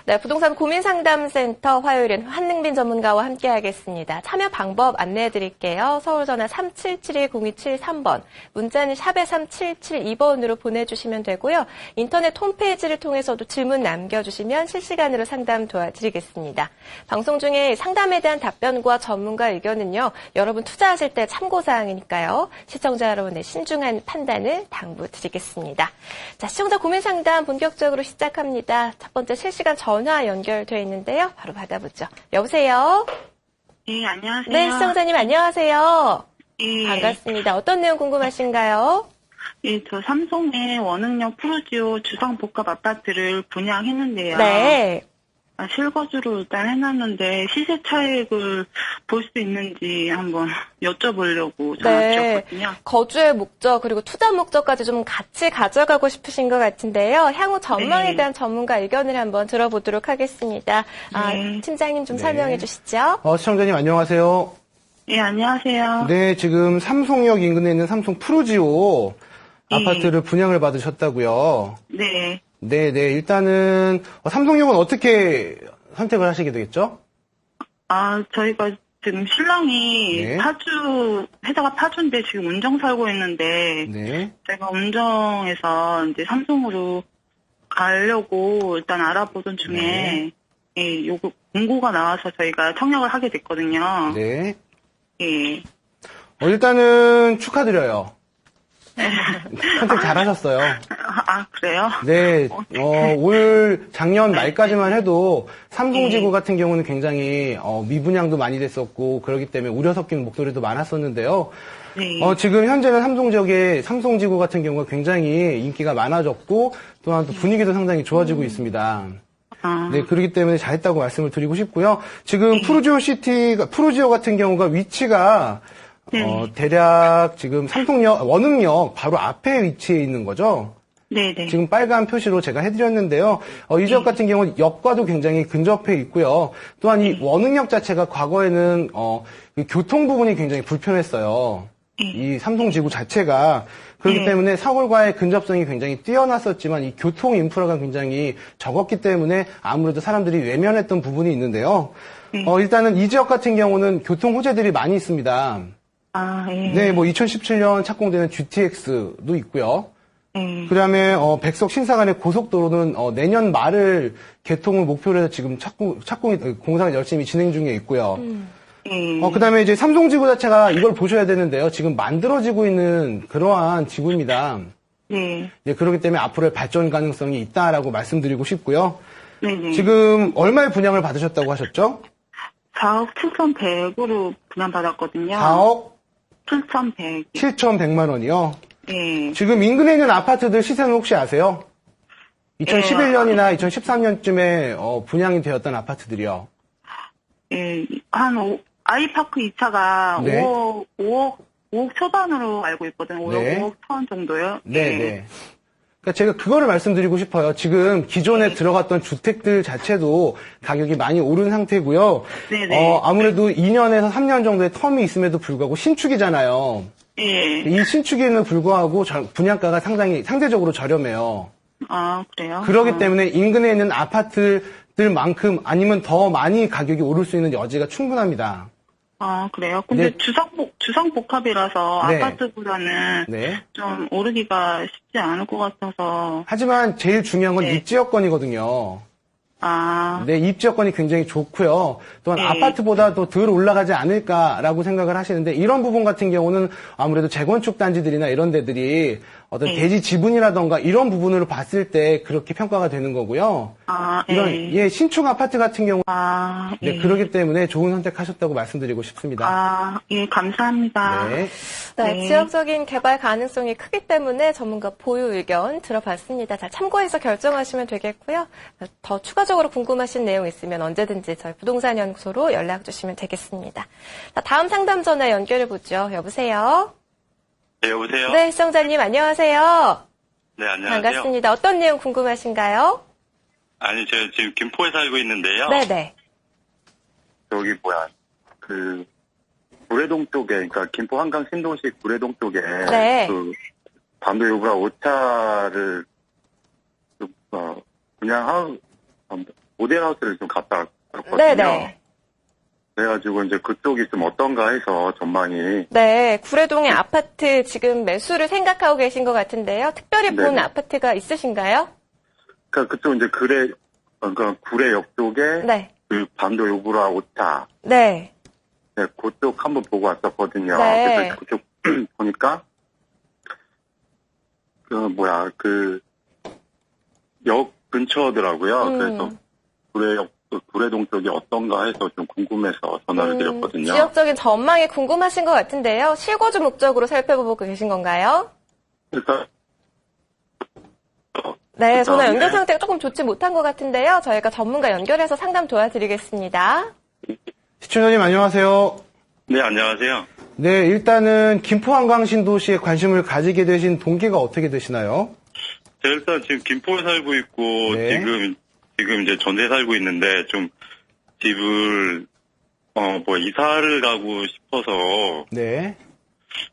네, 부동산 고민상담센터 화요일엔 한능빈 전문가와 함께하겠습니다. 참여 방법 안내해드릴게요. 서울전화 3772-0273번, 문자는 샵에 3772번으로 보내주시면 되고요. 인터넷 홈페이지를 통해서도 질문 남겨주시면 실시간으로 상담 도와드리겠습니다. 방송 중에 상담에 대한 답변과 전문가 의견은요, 여러분 투자하실 때 참고사항이니까요. 시청자 여러분의 신중한 판단을 당부드리겠습니다. 자, 시청자 고민상담 본격적으로 시작합니다. 첫 번째 실시간 전화 연결되어 있는데요. 바로 받아보죠. 여보세요?
네, 안녕하세요.
네, 시청자님 안녕하세요.
예.
반갑습니다. 어떤 내용 궁금하신가요?
예, 저 삼성의 원흥역 프루지오 주상복합 아파트를 분양했는데요.
네.
실거주로 일단 해놨는데 시세 차익을 볼 수 있는지 한번 여쭤보려고 전화드렸거든요.
거주의 목적 그리고 투자 목적까지 좀 같이 가져가고 싶으신 것 같은데요. 향후 전망에
네.
대한 전문가 의견을 한번 들어보도록 하겠습니다.
네.
팀장님 좀
네.
설명해 주시죠.
시청자님 안녕하세요.
예, 안녕하세요.
네, 지금 삼성역 인근에 있는 삼성 프루지오
네.
아파트를 분양을 받으셨다고요.
네.
네네, 일단은 삼성역은 어떻게 선택을 하시게 되겠죠?
저희가 지금 신랑이
네.
회사가 파주인데 지금 운정 살고 있는데,
네.
제가 운정에서 이제 삼성으로 가려고 일단 알아보던 중에,
네.
예, 요거 공고가 나와서 저희가 청약을 하게 됐거든요.
네.
예.
일단은 축하드려요. 선택 잘하셨어요.
그래요?
네, 올 작년 말까지만 해도 삼성지구 같은 경우는 굉장히 미분양도 많이 됐었고 그렇기 때문에 우려 섞인 목소리도 많았었는데요.
네.
지금 현재는 삼성 지역에 삼성지구 같은 경우가 굉장히 인기가 많아졌고 또한 또 분위기도 상당히 좋아지고 있습니다. 네, 그렇기 때문에 잘했다고 말씀을 드리고 싶고요. 지금 프루지오 같은 경우가 위치가 대략 지금 삼성역, 원흥역 바로 앞에 위치해 있는 거죠.
네네.
지금 빨간 표시로 제가 해드렸는데요. 이 지역 같은 경우는 역과도 굉장히 근접해 있고요. 또한 이 원흥역 자체가 과거에는 그 교통 부분이 굉장히 불편했어요. 이 삼성지구 자체가. 그렇기 때문에 서울과의 근접성이 굉장히 뛰어났었지만 이 교통 인프라가 굉장히 적었기 때문에 아무래도 사람들이 외면했던 부분이 있는데요. 일단은 이 지역 같은 경우는 교통 호재들이 많이 있습니다.
예.
네, 2017년 착공되는 GTX도 있고요. 그다음에 백석 신사간의 고속도로는 내년 말을 개통을 목표로 해서 지금 공사가 열심히 진행 중에 있고요. 그다음에 이제 삼성지구 자체가 이걸 보셔야 되는데요. 지금 만들어지고 있는 그러한 지구입니다.
네.
네, 그렇기 때문에 앞으로의 발전 가능성이 있다라고 말씀드리고 싶고요.
네네.
지금 얼마의 분양을 받으셨다고 하셨죠?
4억 7,100으로 분양받았거든요.
4억
7,100.
7,100만 원이요.
예.
지금 인근에 있는 아파트들 시세는 혹시 아세요? 2011년이나 2013년쯤에 분양이 되었던 아파트들이요.
예, 아이파크 2차가
네.
5억 초반으로 알고 있거든요. 5억,
네.
5억 천 정도요.
네,
예.
네. 그러니까 제가 그거를 말씀드리고 싶어요. 지금 기존에 들어갔던 주택들 자체도 가격이 많이 오른 상태고요.
네네.
아무래도 2년에서 3년 정도의 텀이 있음에도 불구하고 신축이잖아요.
예.
이 신축에는 불구하고 분양가가 상대적으로 저렴해요.
그래요?
그렇기 때문에 인근에 있는 아파트들만큼 아니면 더 많이 가격이 오를 수 있는 여지가 충분합니다.
그래요? 근데
네.
주상복합이라서
네.
아파트보다는
네.
좀 오르기가 쉽지 않을 것 같아서.
하지만 제일 중요한 건
네.
입지 여건이거든요.
아,
네, 입지 여건이 굉장히 좋고요. 또한
네.
아파트보다 더 덜 올라가지 않을까라고 생각을 하시는데 이런 부분 같은 경우는 아무래도 재건축 단지들이나 이런 데들이 어떤
네.
대지 지분이라던가 이런 부분으로 봤을 때 그렇게 평가가 되는 거고요.
아,
이런
예.
예, 신축 아파트 같은 경우
아,
네,
예.
그러기 때문에 좋은 선택하셨다고 말씀드리고 싶습니다.
아, 예, 감사합니다.
네.
네,
네.
지역적인 개발 가능성이 크기 때문에 전문가 보유 의견 들어봤습니다. 잘 참고해서 결정하시면 되겠고요. 더 추가적으로 궁금하신 내용 있으면 언제든지 저희 부동산 연구소로 연락 주시면 되겠습니다. 자, 다음 상담 전화 연결해 보죠. 여보세요?
네, 여보세요?
네, 시청자님 안녕하세요.
네, 안녕하세요.
반갑습니다. 어떤 내용 궁금하신가요?
아니, 저 지금 김포에 살고 있는데요.
네네.
여기 구례동 쪽에, 그러니까 김포 한강 신도시 구례동 쪽에
네.
반도 요구라 오차를 그냥 모델하우스를 좀 갔다 왔거든요.
네네.
그래가지고 이제 그쪽이 좀 어떤가 해서 전망이.
네, 구례동의 아파트 지금 매수를 생각하고 계신 것 같은데요. 특별히 본
네네.
아파트가 있으신가요?
그러니까 그쪽 이제 그러니까 구례역 쪽에
네.
그 반도 요구라 오차.
네.
네, 그쪽 한번 보고 왔었거든요.
네.
그래서 그쪽 보니까 역 근처더라고요. 그래서 구례동 쪽이 어떤가 해서 좀 궁금해서 전화를 드렸거든요.
지역적인 전망이 궁금하신 것 같은데요. 실거주 목적으로 살펴보고 계신 건가요?
그러니까
네, 전화 연결
네.
상태가 조금 좋지 못한 것 같은데요. 저희가 전문가 연결해서 상담 도와드리겠습니다.
시청자님 안녕하세요.
네, 안녕하세요.
네, 일단은 김포 한강 신도시에 관심을 가지게 되신 동기가 어떻게 되시나요?
제가 일단 지금 김포에 살고 있고
네.
지금 이제 전세 살고 있는데 좀 집을 이사를 가고 싶어서
네.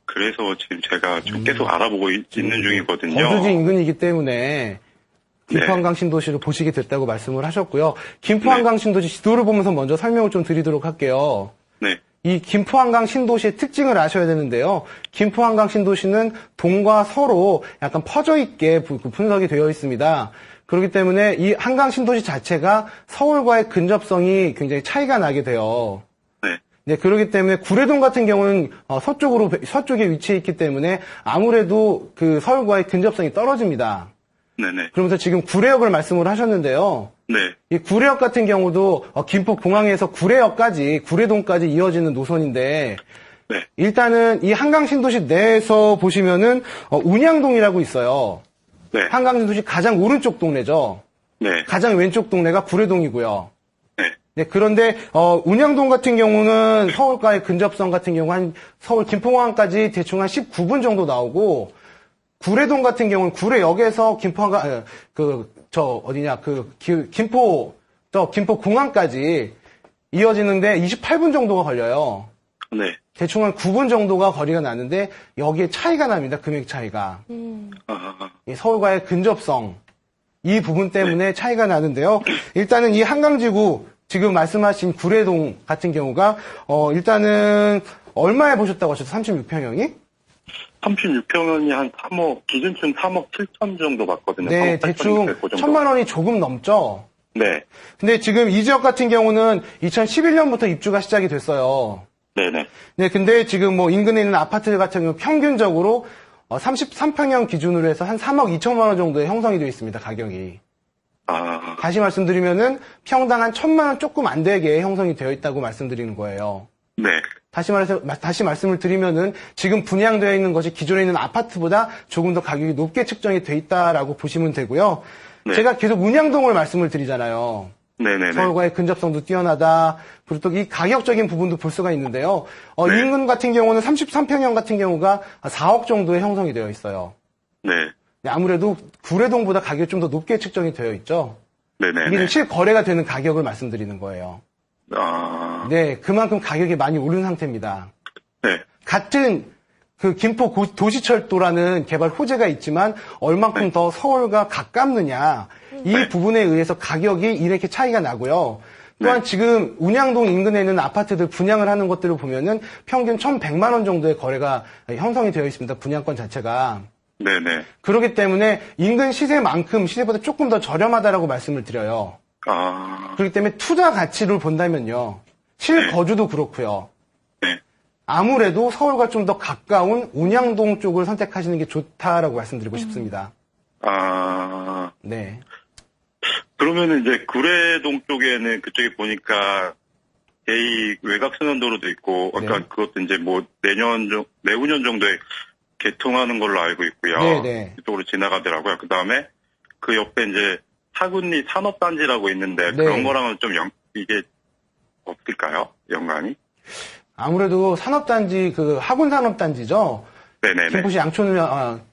그래서 지금 제가 좀 계속 알아보고 있는 중이거든요.
거주지 인근이기 때문에 김포
네.
한강 신도시를 보시게 됐다고 말씀을 하셨고요. 김포
네.
한강 신도시 지도를 보면서 먼저 설명을 좀 드리도록 할게요.
네.
이 김포 한강 신도시의 특징을 아셔야 되는데요. 김포 한강 신도시는 동과 서로 약간 퍼져 있게 분석이 되어 있습니다. 그렇기 때문에 이 한강 신도시 자체가 서울과의 근접성이 굉장히 차이가 나게 돼요.
네.
네, 그렇기 때문에 구례동 같은 경우는 서쪽에 위치해 있기 때문에 아무래도 그 서울과의 근접성이 떨어집니다.
네네.
그러면서 지금 구례역을 말씀을 하셨는데요.
네.
이 구례역 같은 경우도 김포공항에서 구례동까지 이어지는 노선인데
네.
일단은 이 한강신도시 내에서 보시면은 운양동이라고 있어요.
네.
한강신도시 가장 오른쪽 동네죠.
네.
가장 왼쪽 동네가 구례동이고요.
네.
네, 그런데 운양동 같은 경우는 서울과의 근접성 같은 경우 한 서울 김포공항까지 대충 한 19분 정도 나오고 구례동 같은 경우는 구례역에서 김포공항까지 이어지는데 28분 정도가 걸려요.
네.
대충 한 9분 정도가 거리가 나는데 여기에 차이가 납니다. 금액 차이가. 이 서울과의 근접성 이 부분 때문에 차이가 나는데요. 일단은 이 한강지구 지금 말씀하신 구례동 같은 경우가 일단은 얼마에 보셨다고 하셨죠? 36평형이?
36평형이 한 3억, 기준층 3억 7천 정도 받거든요.
네,
3억 8천
대충
그 정도.
1,000만 원이 조금 넘죠?
네.
근데 지금 이 지역 같은 경우는 2011년부터 입주가 시작이 됐어요.
네네.
네, 근데 지금 뭐 인근에 있는 아파트 같은 경우 평균적으로 33평형 기준으로 해서 한 3억 2천만 원 정도에 형성이 되어 있습니다, 가격이. 다시 말씀드리면은 평당 한 1,000만 원 조금 안 되게 형성이 되어 있다고 말씀드리는 거예요.
네.
다시 말씀을 드리면은 지금 분양되어 있는 것이 기존에 있는 아파트보다 조금 더 가격이 높게 측정이 돼 있다라고 보시면 되고요.
네.
제가 계속 운양동을 말씀을 드리잖아요.
네네네.
서울과의 근접성도 뛰어나다. 그리고 또 이 가격적인 부분도 볼 수가 있는데요.
네.
인근 같은 경우는 33평형 같은 경우가 4억 정도에 형성이 되어 있어요.
네.
아무래도 구례동보다 가격이 좀 더 높게 측정이 되어 있죠.
네네네.
이게 실거래가 되는 가격을 말씀드리는 거예요. 네, 그만큼 가격이 많이 오른 상태입니다.
네.
같은 그 김포 도시철도라는 개발 호재가 있지만 얼만큼
네.
더 서울과 가깝느냐 이
네.
부분에 의해서 가격이 이렇게 차이가 나고요. 또한 지금 운양동 인근에 있는 아파트들 분양을 하는 것들을 보면은 평균 1,100만 원 정도의 거래가 형성이 되어 있습니다. 분양권 자체가.
네네.
그렇기 때문에 인근 시세만큼 시세보다 조금 더 저렴하다라고 말씀을 드려요. 그렇기 때문에 투자 가치를 본다면요. 실거주도 그렇고요.
네.
아무래도 서울과 좀 더 가까운 운양동 쪽을 선택하시는 게 좋다라고 말씀드리고 싶습니다. 네.
그러면은 이제 구례동 쪽에는 그쪽에 보니까 제2 외곽순환도로도 있고, 아까
네.
그것도 이제 뭐 내후년 정도에 개통하는 걸로 알고 있고요.
네네.
이쪽으로 지나가더라고요. 그 다음에 그 옆에 이제 사군리 산업단지라고 있는데
네.
그런 거랑은 좀 이게 없을까요? 연관이?
아무래도 산업단지, 학운산업단지죠.
네네네.
김포시 양촌,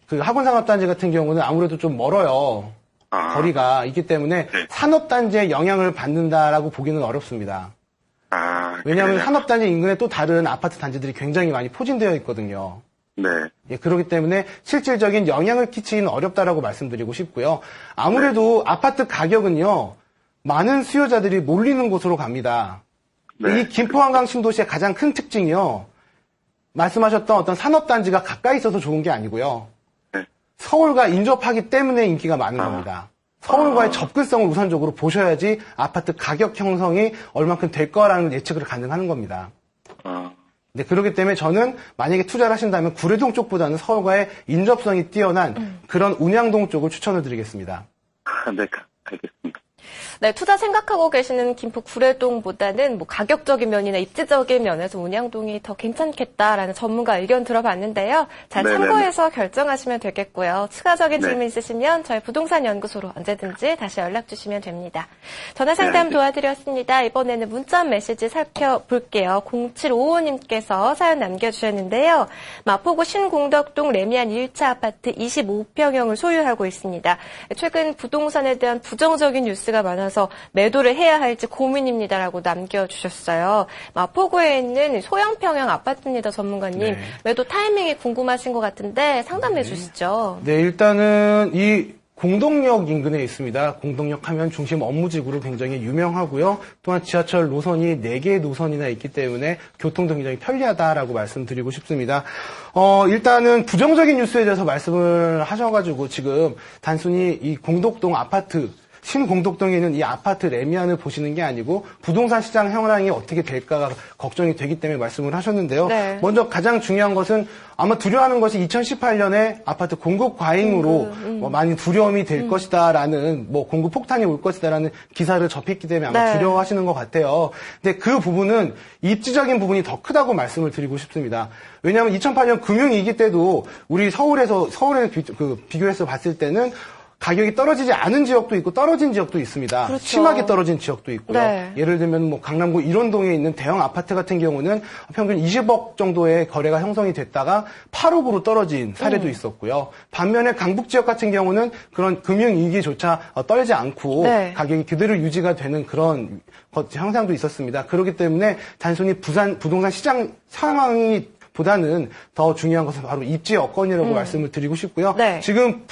그 학운산업단지 같은 경우는 아무래도 좀 멀어요. 거리가 있기 때문에
네.
산업단지에 영향을 받는다라고 보기는 어렵습니다. 왜냐하면
그래요?
산업단지 인근에 또 다른 아파트 단지들이 굉장히 많이 포진되어 있거든요.
네.
예, 그렇기 때문에 실질적인 영향을 끼치기는 어렵다라고 말씀드리고 싶고요. 아무래도 아파트 가격은요, 많은 수요자들이 몰리는 곳으로 갑니다.
네.
이 김포 한강 신도시의 가장 큰 특징이요, 말씀하셨던 어떤 산업단지가 가까이 있어서 좋은 게 아니고요.
네.
서울과 인접하기 때문에 인기가 많은 겁니다. 서울과의 접근성을 우선적으로 보셔야지 아파트 가격 형성이 얼만큼 될 거라는 예측을 가능하는 겁니다. 네, 그렇기 때문에 저는 만약에 투자를 하신다면 구례동 쪽보다는 서울과의 인접성이 뛰어난 그런 운양동 쪽을 추천을 드리겠습니다.
네, 알겠습니다.
네, 투자 생각하고 계시는 김포 구례동보다는 뭐 가격적인 면이나 입지적인 면에서 운양동이 더 괜찮겠다라는 전문가 의견 들어봤는데요. 잘
네네네.
참고해서 결정하시면 되겠고요. 추가적인
네.
질문 있으시면 저희 부동산 연구소로 언제든지 다시 연락 주시면 됩니다. 전화 상담
네.
도와드렸습니다. 이번에는 문자 메시지 살펴볼게요. 0755님께서 사연 남겨주셨는데요. 마포구 신공덕동 레미안 1차 아파트 25평형을 소유하고 있습니다. 최근 부동산에 대한 부정적인 뉴스가 많아서 매도를 해야 할지 고민입니다라고 남겨주셨어요. 마포구에 있는 소형평형 아파트입니다, 전문가님.
네.
매도 타이밍이 궁금하신 것 같은데 상담해 주시죠.
네, 일단은 이 공동역 인근에 있습니다. 공동역 하면 중심 업무지구로 굉장히 유명하고요. 또한 지하철 노선이 4개의 노선이나 있기 때문에 교통도 굉장히 편리하다라고 말씀드리고 싶습니다. 일단은 부정적인 뉴스에 대해서 말씀을 하셔가지고 지금 단순히 이 공덕동 아파트 신공덕동에 있는 이 아파트 레미안을 보시는 게 아니고 부동산 시장 현황이 어떻게 될까가 걱정이 되기 때문에 말씀을 하셨는데요.
네.
먼저 가장 중요한 것은 아마 두려워하는 것이 2018년에 아파트 공급 과잉으로 많이 두려움이 될 것이다라는 공급 폭탄이 올 것이다라는 기사를 접했기 때문에 아마
네.
두려워하시는 것 같아요. 근데 그 부분은 입지적인 부분이 더 크다고 말씀을 드리고 싶습니다. 왜냐하면 2008년 금융위기 때도 우리 서울에 비교해서 봤을 때는 가격이 떨어지지 않은 지역도 있고 떨어진 지역도 있습니다.
그렇죠.
심하게 떨어진 지역도 있고요.
네.
예를 들면 강남구 일원동에 있는 대형 아파트 같은 경우는 평균 20억 정도의 거래가 형성이 됐다가 8억으로 떨어진 사례도 있었고요. 반면에 강북 지역 같은 경우는 그런 금융위기조차 떨지 않고
네.
가격이 그대로 유지가 되는 그런 현상도 있었습니다. 그렇기 때문에 단순히 부동산 시장 상황이 보다는 더 중요한 것은 바로 입지 여건이라고 말씀을 드리고 싶고요.
네.
지금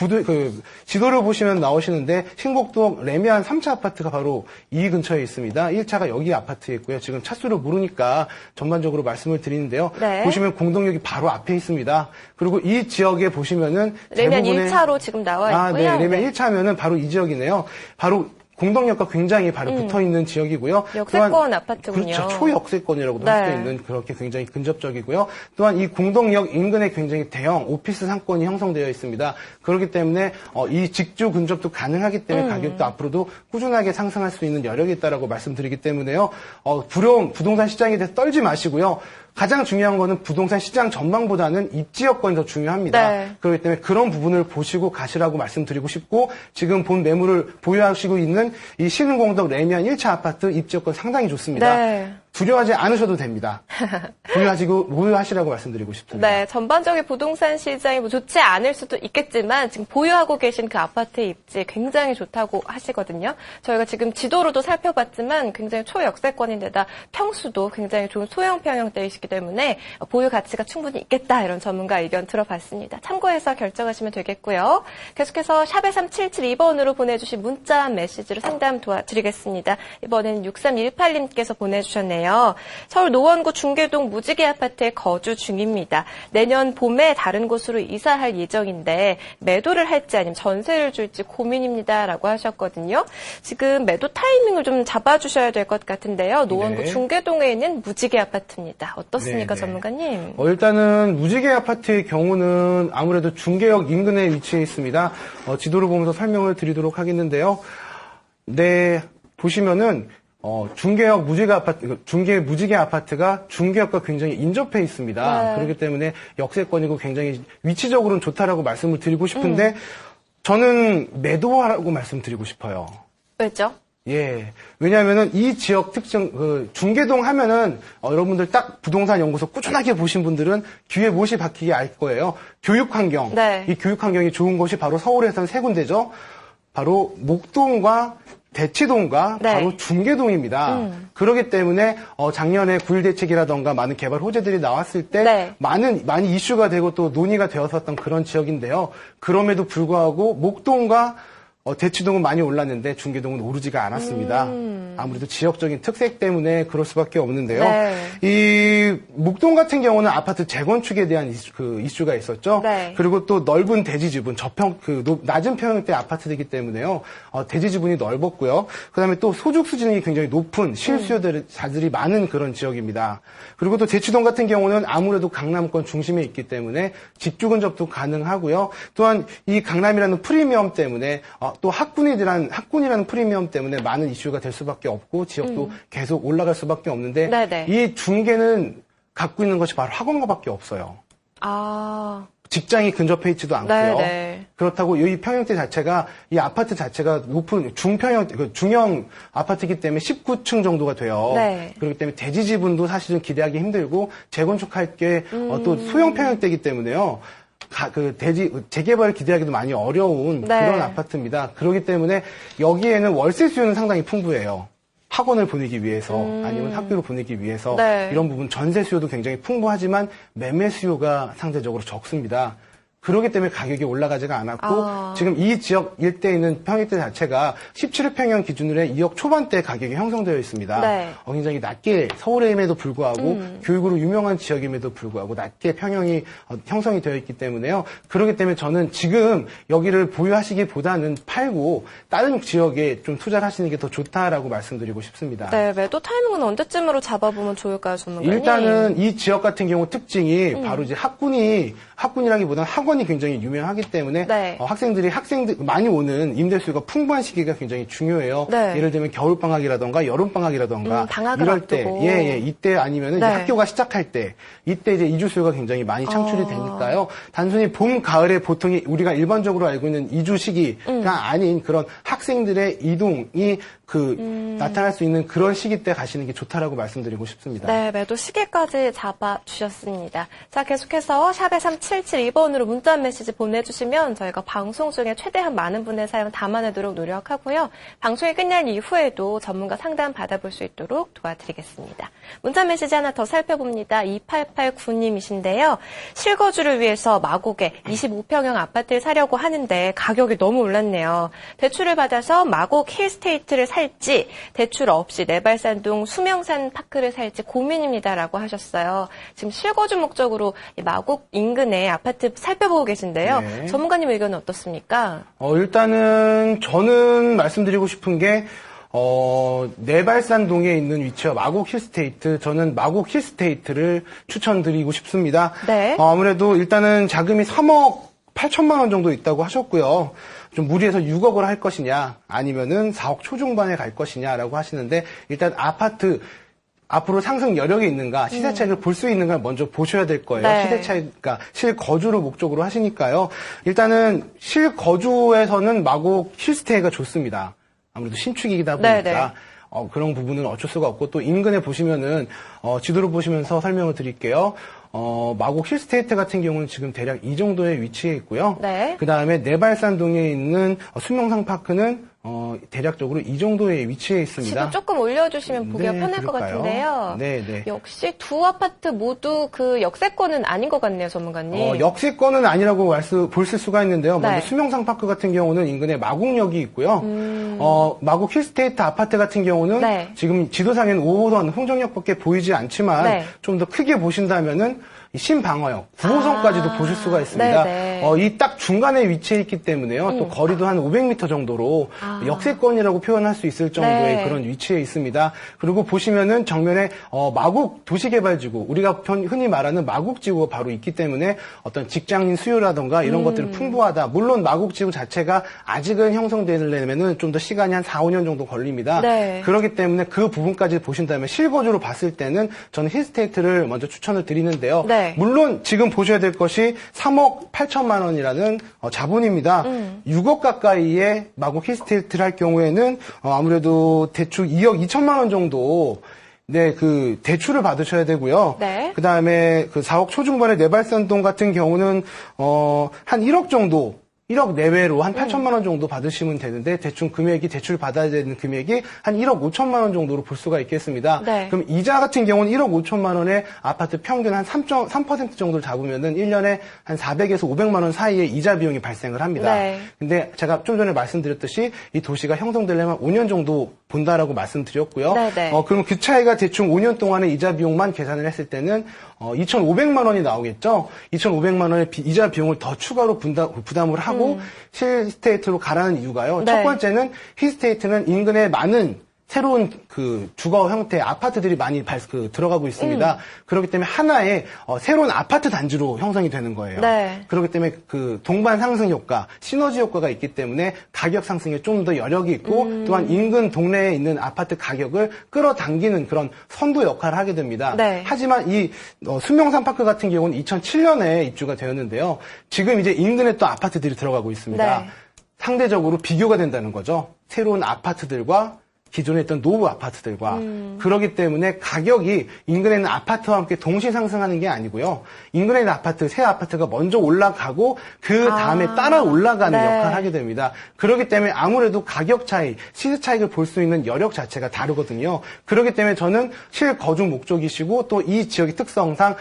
지도를 보시면 나오시는데 신곡동 레미안 3차 아파트가 바로 이 근처에 있습니다. 1차가 여기 아파트에 있고요. 지금 차수를 모르니까 전반적으로 말씀을 드리는데요.
네.
보시면 공동역이 바로 앞에 있습니다. 그리고 이 지역에 보시면은
레미안
대부분의
1차로 지금 나와 있고요.
네, 레미안 1차면은 바로 이 지역이네요. 바로 공동역과 굉장히 바로 붙어있는 지역이고요.
역세권
또한
아파트군요.
그렇죠. 초역세권이라고도
네.
할 수 있는 그렇게 굉장히 근접적이고요. 또한 이 공동역 인근에 굉장히 대형 오피스 상권이 형성되어 있습니다. 그렇기 때문에 이 직주 근접도 가능하기 때문에 가격도 앞으로도 꾸준하게 상승할 수 있는 여력이 있다라고 말씀드리기 때문에요. 부러운 부동산 시장에 대해서 떨지 마시고요. 가장 중요한 거는 부동산 시장 전망보다는 입지 여건이 더 중요합니다.
네.
그렇기 때문에 그런 부분을 보시고 가시라고 말씀드리고 싶고 지금 본 매물을 보유하시고 있는 이 신흥공덕 레미안 1차 아파트 입지 여건 상당히 좋습니다.
네.
두려워하지 않으셔도 됩니다. 보유하시라고 말씀드리고 싶습니다.
네, 전반적인 부동산 시장이 뭐 좋지 않을 수도 있겠지만 지금 보유하고 계신 그 아파트의 입지 굉장히 좋다고 하시거든요. 저희가 지금 지도로도 살펴봤지만 굉장히 초역세권인데다 평수도 굉장히 좋은 소형 평형대이시기 때문에 보유 가치가 충분히 있겠다 이런 전문가 의견 들어봤습니다. 참고해서 결정하시면 되겠고요. 계속해서 샵에 3772번으로 보내주신 문자 메시지로 상담 도와드리겠습니다. 이번에는 6318님께서 보내주셨네요. 서울 노원구 중계동 무지개 아파트에 거주 중입니다. 내년 봄에 다른 곳으로 이사할 예정인데 매도를 할지 아니면 전세를 줄지 고민입니다. 라고 하셨거든요. 지금 매도 타이밍을 좀 잡아주셔야 될 것 같은데요. 노원구
네.
중계동에 있는 무지개 아파트입니다. 어떻습니까,
네, 네.
전문가님?
일단은 무지개 아파트의 경우는 아무래도 중계역 인근에 위치해 있습니다. 지도를 보면서 설명을 드리도록 하겠는데요. 네, 보시면은 중계역 무지개 아파트가 중계역과 굉장히 인접해 있습니다.
네.
그렇기 때문에 역세권이고 굉장히 위치적으로는 좋다라고 말씀을 드리고 싶은데 저는 매도하라고 말씀드리고 싶어요.
왜죠?
예. 왜냐하면은 이 지역 특징, 중계동 하면은, 여러분들 딱 부동산 연구소 꾸준하게 보신 분들은 귀에 못이 박히게 알 거예요. 교육 환경.
네.
이 교육 환경이 좋은 곳이 바로 서울에서는 세 군데죠. 바로 목동과 대치동과
네.
바로 중계동입니다. 그렇기 때문에 작년에 9.1 대책이라던가 많은 개발 호재들이 나왔을 때
네.
많이 이슈가 되고 또 논의가 되었었던 그런 지역인데요. 그럼에도 불구하고 목동과 대치동은 많이 올랐는데 중계동은 오르지가 않았습니다. 아무래도 지역적인 특색 때문에 그럴 수밖에 없는데요.
네.
이 목동 같은 경우는 아파트 재건축에 대한 이슈가 있었죠.
네.
그리고 또 넓은 대지 지분, 낮은 평형대 아파트이기 때문에요. 대지 지분이 넓었고요. 그다음에 또 소득 수준이 굉장히 높은 실수요자들이 많은 그런 지역입니다. 그리고 또 대치동 같은 경우는 아무래도 강남권 중심에 있기 때문에 직주 근접도 가능하고요. 또한 이 강남이라는 프리미엄 때문에 또 학군이라는 프리미엄 때문에 많은 이슈가 될 수밖에 없고 지역도 계속 올라갈 수밖에 없는데
네네.
이 중계는 갖고 있는 것이 바로 학원가밖에 없어요.
아,
직장이 근접해 있지도 않고요.
네네.
그렇다고 이 평형대 자체가 이 아파트 자체가 높은 중형 아파트이기 때문에 19층 정도가 돼요.
네.
그렇기 때문에 대지 지분도 사실은 기대하기 힘들고 재건축할 게 또 소형 평형대이기 때문에요. 재개발을 기대하기도 많이 어려운
네.
그런 아파트입니다. 그렇기 때문에 여기에는 월세 수요는 상당히 풍부해요. 학원을 보내기 위해서 아니면 학교를 보내기 위해서
네.
이런 부분 전세 수요도 굉장히 풍부하지만 매매 수요가 상대적으로 적습니다. 그렇기 때문에 가격이 올라가지가 않았고 지금 이 지역 일대에 있는 평형대 자체가 17평형 기준으로 2억 초반대 가격이 형성되어 있습니다.
네.
굉장히 낮게 서울임에도 불구하고 교육으로 유명한 지역임에도 불구하고 낮게 평형이 형성이 되어 있기 때문에요. 그렇기 때문에 저는 지금 여기를 보유하시기보다는 팔고 다른 지역에 좀 투자를 하시는 게 더 좋다라고 말씀드리고 싶습니다.
네, 매도 타이밍은 언제쯤으로 잡아보면 좋을까요, 전문가님?
일단은 이 지역 같은 경우 특징이 바로 이제 학군이라기보다는 학원이 굉장히 유명하기 때문에
네.
학생들 많이 오는 임대수요가 풍부한 시기가 굉장히 중요해요.
네.
예를 들면 겨울방학이라던가 여름방학이라던가
방학을
이럴 때,
앞두고.
이때 아니면 이제
네.
학교가 시작할 때 이때 이제 이주 수요가 굉장히 많이 창출이 되니까요. 단순히 봄, 가을에 보통 우리가 일반적으로 알고 있는 이주 시기가 아닌 그런 학생들의 이동이 나타날 수 있는 그런 시기 때 가시는 게 좋다라고 말씀드리고 싶습니다.
네, 매도 시기까지 잡아주셨습니다. 자, 계속해서 샵에 3772번으로 문자 메시지 보내주시면 저희가 방송 중에 최대한 많은 분의 사연 담아내도록 노력하고요. 방송이 끝난 이후에도 전문가 상담 받아볼 수 있도록 도와드리겠습니다. 문자 메시지 하나 더 살펴봅니다. 2889님이신데요. 실거주를 위해서 마곡에 25평형 아파트를 사려고 하는데 가격이 너무 올랐네요. 대출을 받아서 마곡 힐스테이트를 살지 대출 없이 내발산동 수명산 파크를 살지 고민입니다라고 하셨어요. 지금 실거주 목적으로 마곡 인근에 아파트 살펴보고 계신데요.
네.
전문가님 의견은 어떻습니까?
일단은 저는 말씀드리고 싶은 게 내발산동에 있는 위치와 마곡 힐스테이트, 저는 마곡 힐스테이트를 추천드리고 싶습니다.
네.
아무래도 일단은 자금이 3억 8천만 원 정도 있다고 하셨고요. 좀 무리해서 6억을 할 것이냐, 아니면은 4억 초중반에 갈 것이냐라고 하시는데, 일단 아파트, 앞으로 상승 여력이 있는가, 시세 차익을 볼 수 있는가 먼저 보셔야 될 거예요.
네.
시세 차익, 그러니까 실거주를 목적으로 하시니까요. 일단은 실거주에서는 마곡 힐스테이가 좋습니다. 아무래도 신축이다 보니까.
네네.
그런 부분은 어쩔 수가 없고 또 인근에 보시면은 지도를 보시면서 설명을 드릴게요. 마곡 힐스테이트 같은 경우는 지금 대략 이 정도의 위치에 있고요.
네.
그 다음에 내발산동에 있는 수명상파크는 대략적으로 이 정도의 위치에 있습니다.
지도 조금 올려주시면 보기가
네,
편할 것
그럴까요?
같은데요.
네.
역시 두 아파트 모두 그 역세권은 아닌 것 같네요, 전문가님.
역세권은 아니라고 보실 수가 있는데요.
네.
먼저 수명상파크 같은 경우는 인근에 마곡역이 있고요. 마곡 힐스테이트 아파트 같은 경우는
네.
지금 지도상에는 5호선 흥정역밖에 보이지 않지만
네.
좀 더 크게 보신다면은 이 신방어역 9호선까지도 보실 수가 있습니다.
네네.
이 딱 중간에 위치해 있기 때문에요. 또 거리도 한 500m 정도로 역세권이라고 표현할 수 있을 정도의
네.
그런 위치에 있습니다. 그리고 보시면은 정면에 마곡 도시개발지구, 우리가 흔히 말하는 마곡지구가 바로 있기 때문에 어떤 직장인 수요라던가 이런 것들이 풍부하다. 물론 마곡지구 자체가 아직은 형성되려면은 좀 더 시간이 한 4, 5년 정도 걸립니다.
네.
그렇기 때문에 그 부분까지 보신다면 실거주로 봤을 때는 저는 힐스테이트를 먼저 추천을 드리는데요.
네.
물론 지금 보셔야 될 것이 3억 8천만 원이라는 자본입니다. 6억 가까이의 마곡 힐스테이트를 할 경우에는 아무래도 대출 2억 2천만 원 정도 그 대출을 받으셔야 되고요.
네.
그 다음에 그 4억 초중반의 내발산동 같은 경우는 한 1억 정도 1억 내외로 한 8천만 원 정도 받으시면 되는데 대출 받아야 되는 금액이 한 1억 5천만 원 정도로 볼 수가 있겠습니다.
네.
그럼 이자 같은 경우는 1억 5천만 원에 아파트 평균 한 3% 정도를 잡으면은 1년에 한 400에서 500만 원 사이에 이자 비용이 발생을 합니다.
네.
근데 제가 좀 전에 말씀드렸듯이 이 도시가 형성되려면 5년 정도 본다라고 말씀드렸고요.
네네.
그럼 그 차이가 대충 5년 동안의 이자 비용만 계산을 했을 때는 2,500만 원이 나오겠죠. 2,500만 원의 이자 비용을 더 추가로 부담을 하고 힐스테이트로 가라는 이유가요.
네.
첫 번째는 힐스테이트는 인근에 많은 새로운 그 주거 형태의 아파트들이 많이 들어가고 있습니다. 그렇기 때문에 하나의 새로운 아파트 단지로 형성이 되는 거예요.
네.
그렇기 때문에 그 동반 상승 효과, 시너지 효과가 있기 때문에 가격 상승에 좀 더 여력이 있고 또한 인근 동네에 있는 아파트 가격을 끌어당기는 그런 선도 역할을 하게 됩니다.
네.
하지만 이 수명산파크 같은 경우는 2007년에 입주가 되었는데요. 지금 이제 인근에 또 아파트들이 들어가고 있습니다.
네.
상대적으로 비교가 된다는 거죠. 새로운 아파트들과 기존에 있던 노후 아파트들과 그렇기 때문에 가격이 인근에 있는 아파트와 함께 동시 상승하는 게 아니고요. 인근에 있는 아파트, 새 아파트가 먼저 올라가고 그 다음에 따라 올라가는
네.
역할을 하게 됩니다. 그렇기 때문에 아무래도 가격 차이, 시세 차익을 볼 수 있는 여력 자체가 다르거든요. 그렇기 때문에 저는 실거주 목적이시고 또 이 지역의 특성상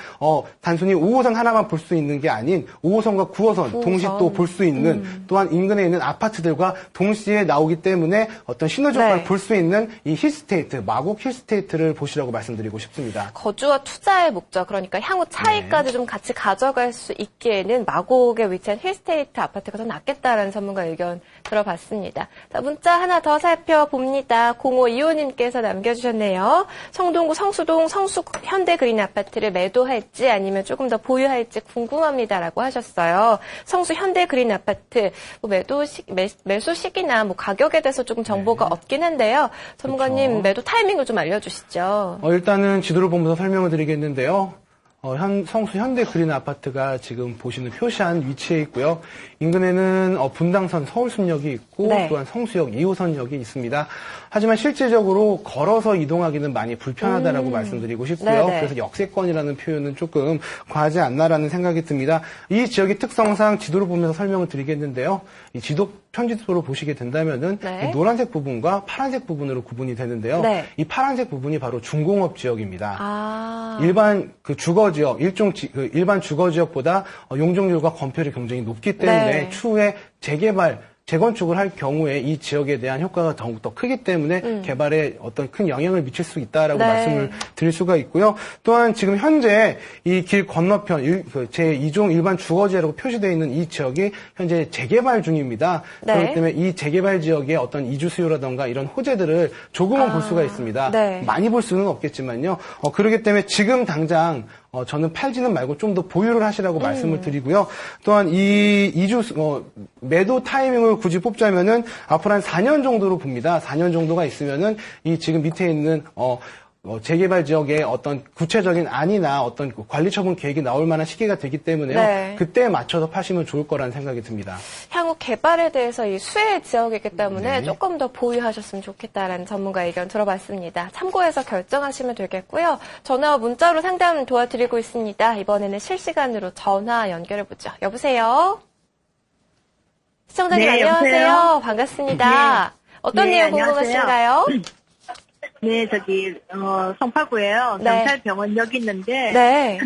단순히 5호선 하나만 볼 수 있는 게 아닌 5호선과 9호선 동시 또 볼 수 있는 또한 인근에 있는 아파트들과 동시에 나오기 때문에 어떤 시너지 효과를
네.
볼 수 있는 이 힐스테이트, 마곡 힐스테이트를 보시라고 말씀드리고 싶습니다.
거주와 투자의 목적, 그러니까 향후 차이까지 좀 같이 가져갈 수 있기에는 마곡에 위치한 힐스테이트 아파트가 더 낫겠다라는 전문가 의견 들어봤습니다. 자, 문자 하나 더 살펴봅니다. 0525님께서 남겨주셨네요. 성동구 성수동 성수 현대그린 아파트를 매도할지 아니면 조금 더 보유할지 궁금합니다라고 하셨어요. 성수 현대그린 아파트 매수 시기나 가격에 대해서 조금 정보가 없긴 한데요. 전문가님
그렇죠.
매도 타이밍을 좀 알려주시죠.
일단은 지도를 보면서 설명을 드리겠는데요. 성수 현대그린 아파트가 지금 보시는 표시한 위치에 있고요. 인근에는 분당선 서울숲역이 있고
네.
또한 성수역 2호선역이 있습니다. 하지만 실질적으로 걸어서 이동하기는 많이 불편하다라고 말씀드리고 싶고요.
네네.
그래서 역세권이라는 표현은 조금 과하지 않나라는 생각이 듭니다. 이 지역의 특성상 지도를 보면서 설명을 드리겠는데요. 이 편지도로 보시게 된다면은
네.
이 노란색 부분과 파란색 부분으로 구분이 되는데요.
네.
이 파란색 부분이 바로 중공업 지역입니다.
아.
일반 주거 지역, 일반 주거 지역보다 용적률과 건폐율이 굉장히 높기 때문에
네.
추후에 재건축을 할 경우에 이 지역에 대한 효과가 더욱더 크기 때문에 개발에 어떤 큰 영향을 미칠 수 있다라고
네.
말씀을 드릴 수가 있고요. 또한 지금 현재 이 길 건너편 제2종 일반 주거지라고 표시되어 있는 이 지역이 현재 재개발 중입니다.
네.
그렇기 때문에 이 재개발 지역의 어떤 이주 수요라든가 이런 호재들을 조금은 볼 수가 있습니다.
네.
많이 볼 수는 없겠지만요. 그렇기 때문에 지금 당장 저는 팔지는 말고 좀 더 보유를 하시라고 말씀을 드리고요. 또한 매도 타이밍을 굳이 뽑자면은 앞으로 한 4년 정도로 봅니다. 4년 정도가 있으면은 이 지금 밑에 있는 재개발 지역에 어떤 구체적인 안이나 어떤 관리 처분 계획이 나올 만한 시기가 되기 때문에요.
네.
그때에 맞춰서 파시면 좋을 거라는 생각이 듭니다.
향후 개발에 대해서 이 수혜 지역이기 때문에
네.
조금 더 보유하셨으면 좋겠다라는 전문가 의견 들어봤습니다. 참고해서 결정하시면 되겠고요. 전화와 문자로 상담 도와드리고 있습니다. 이번에는 실시간으로 전화 연결해보죠. 여보세요? 시청자님
네,
안녕하세요.
여보세요?
반갑습니다. 어떤
네,
내용
안녕하세요.
궁금하신가요?
네, 송파구에요.
네.
경찰병원역 있는데,
네.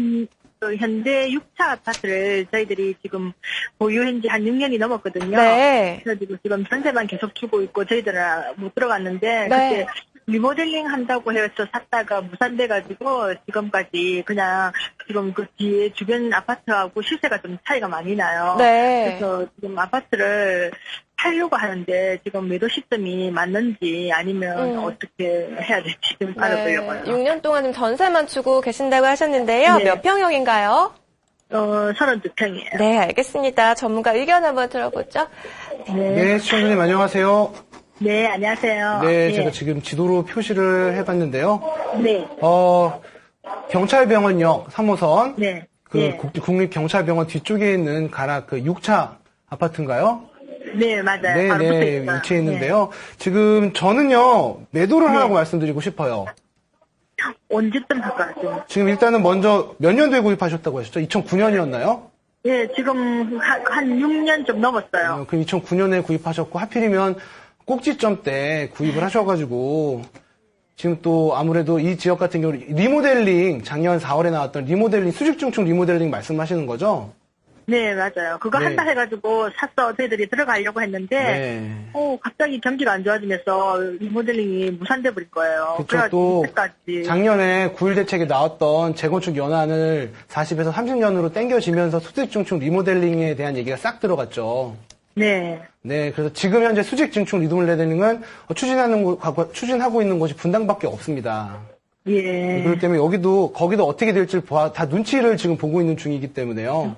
현대 6차 아파트를 저희들이 지금 보유한 지 한 6년이 넘었거든요.
네.
그래가지고 지금 전세만 계속 주고 있고, 저희들은 못 들어갔는데,
네.
그때 리모델링 한다고 해서 샀다가 무산돼가지고, 지금까지 그냥 지금 그 뒤에 주변 아파트하고 시세가 좀 차이가 많이 나요.
네.
그래서 지금 아파트를 팔려고 하는데 지금 매도 시점이 맞는지 아니면 어떻게 해야 될지 좀 알아보려고요.
6년 동안 좀 전세만 주고 계신다고 하셨는데요.
네.
몇 평형인가요?
32평이에요.
네, 알겠습니다. 전문가 의견 한번 들어보죠.
네, 시청자님 안녕하세요.
네, 안녕하세요.
네, 제가 지금 지도로 표시를 해봤는데요.
네.
경찰병원역 3호선
네.
그
네.
국립경찰병원 뒤쪽에 있는 가락 그 6차 아파트인가요?
네, 맞아요.
네,
바로 붙어
네,
있어요.
위치해 있는데요. 지금 저는요, 매도를 하라고 말씀드리고 싶어요.
네. 언제쯤 할까요?
지금 일단은 먼저 몇 년도에 구입하셨다고 하셨죠? 2009년이었나요?
네, 지금 한 6년 좀 넘었어요.
그럼 2009년에 구입하셨고, 하필이면 꼭지점 때 구입을 하셔가지고, 지금 또 아무래도 이 지역 같은 경우 리모델링, 작년 4월에 나왔던 리모델링, 수직중축 리모델링 말씀하시는 거죠?
네, 맞아요. 그거
네.
한다 해가지고 샀어. 저희들이 들어가려고 했는데,
네.
갑자기 경기가 안 좋아지면서 리모델링이 무산돼 버릴 거예요.
그쵸,
그래가지고
또
이때까지.
작년에 9.1 대책에 나왔던 재건축 연한을 40에서 30년으로 땡겨지면서 수직중축 리모델링에 대한 얘기가 싹 들어갔죠.
네.
네, 그래서 지금 현재 수직중축 리모델링은 추진하고 있는 곳이 분당밖에 없습니다.
예.
그렇기 때문에 거기도 어떻게 될지 다 눈치를 지금 보고 있는 중이기 때문에요.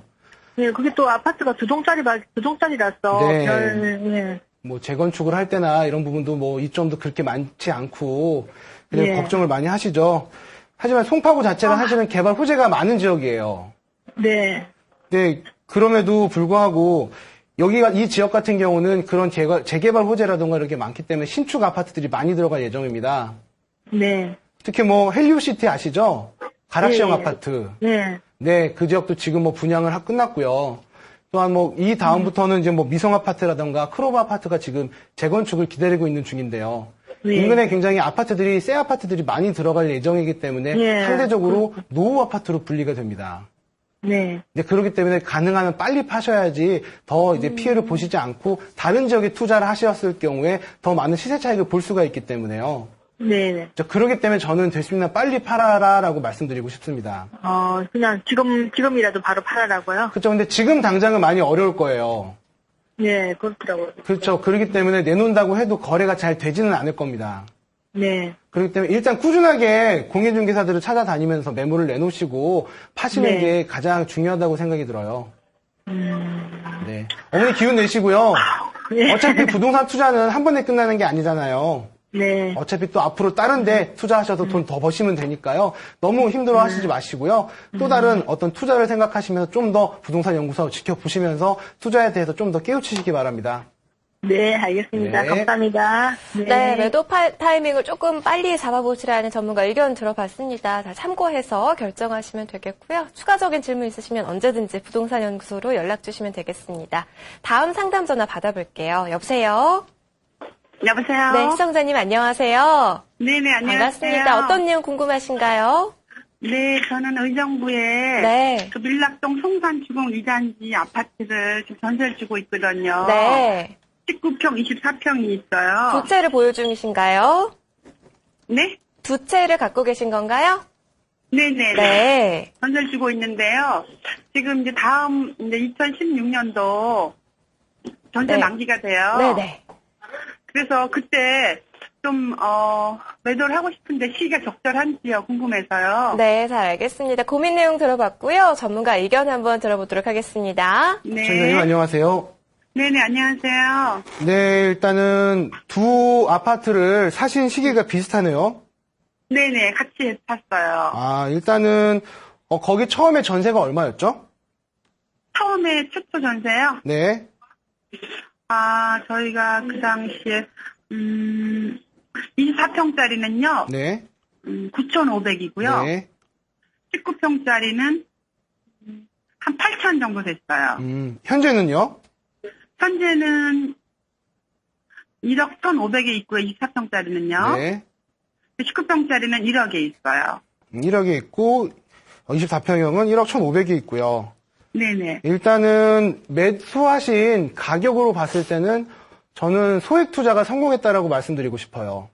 네, 그게 또 아파트가 두 동짜리라서
네.
네.
뭐 재건축을 할 때나 이런 부분도 뭐 이점도 그렇게 많지 않고 그래서
예.
걱정을 많이 하시죠. 하지만 송파구 자체가 사실은 개발 호재가 많은 지역이에요.
네.
네, 그럼에도 불구하고 여기가 이 지역 같은 경우는 그런 재개발 호재라든가 이렇게 많기 때문에 신축 아파트들이 많이 들어갈 예정입니다.
네.
특히 뭐 헬리오시티 아시죠? 가락시형
예.
아파트.
네.
네, 그 지역도 지금 뭐 분양을 끝났고요. 또한 뭐 이 다음부터는 이제 뭐 미성 아파트라든가 크로바 아파트가 지금 재건축을 기다리고 있는 중인데요.
네.
인근에 굉장히 새 아파트들이 많이 들어갈 예정이기 때문에
예.
상대적으로 노후 아파트로 분리가 됩니다.
네.
네, 그렇기 때문에 가능하면 빨리 파셔야지 더 이제 피해를 보시지 않고 다른 지역에 투자를 하셨을 경우에 더 많은 시세 차익을 볼 수가 있기 때문에요.
네.
그렇기 때문에 저는 됐으면 빨리 팔아라라고 말씀드리고 싶습니다.
그냥 지금이라도 바로 팔아라고요?
그렇죠. 근데 지금 당장은 많이 어려울 거예요.
네, 그렇더라고요.
그렇죠. 그렇기 때문에 내놓는다고 해도 거래가 잘 되지는 않을 겁니다.
네.
그렇기 때문에 일단 꾸준하게 공인중개사들을 찾아다니면서 매물을 내놓으시고 파시는
네.
게 가장 중요하다고 생각이 들어요. 네. 어머니 기운 내시고요.
네.
어차피 부동산 투자는 한 번에 끝나는 게 아니잖아요.
네.
어차피 또 앞으로 다른 데 투자하셔서 돈 더 버시면 되니까요. 너무 힘들어 하시지 마시고요. 또 다른 어떤 투자를 생각하시면서 좀 더 부동산 연구소 지켜보시면서 투자에 대해서 좀 더 깨우치시기 바랍니다.
네, 알겠습니다.
네.
감사합니다.
네, 매도 타이밍을 조금 빨리 잡아보시라는 전문가 의견 들어봤습니다. 다 참고해서 결정하시면 되겠고요. 추가적인 질문 있으시면 언제든지 부동산 연구소로 연락 주시면 되겠습니다. 다음 상담 전화 받아볼게요. 여보세요?
여보세요?
네, 시청자님 안녕하세요.
네네, 안녕하세요.
반갑습니다. 어떤 내용 궁금하신가요?
네, 저는 의정부에
네.
그 밀락동 송산주공 위단지 아파트를 지금 전세를 주고 있거든요.
네.
19평, 24평이 있어요.
두 채를 보유 중이신가요?
네?
두 채를 갖고 계신 건가요?
네네.
네.
전세를 주고 있는데요. 지금 이제 다음 이제 2016년도 전세
네.
만기가 돼요.
네네.
그래서 그때 좀 매도를 하고 싶은데 시기가 적절한지요 궁금해서요.
네, 잘 알겠습니다. 고민 내용 들어봤고요. 전문가 의견 한번 들어보도록 하겠습니다.
네.
청장님 안녕하세요.
네네, 안녕하세요.
네, 일단은 두 아파트를 사신 시기가 비슷하네요.
네네, 같이 샀어요.
아, 일단은 거기 처음에 전세가 얼마였죠?
처음에 최초 전세요?
네.
아, 저희가 그 당시에, 24평짜리는요,
네.
9,500이고요.
네.
19평짜리는 한 8,000 정도 됐어요.
현재는요?
현재는 1억 1,500에 있고요, 24평짜리는요.
네.
19평짜리는 1억에 있어요.
1억에 있고 24평형은 1억 1,500에 있고요.
네네.
일단은 매수하신 가격으로 봤을 때는 저는 소액 투자가 성공했다라고 말씀드리고 싶어요.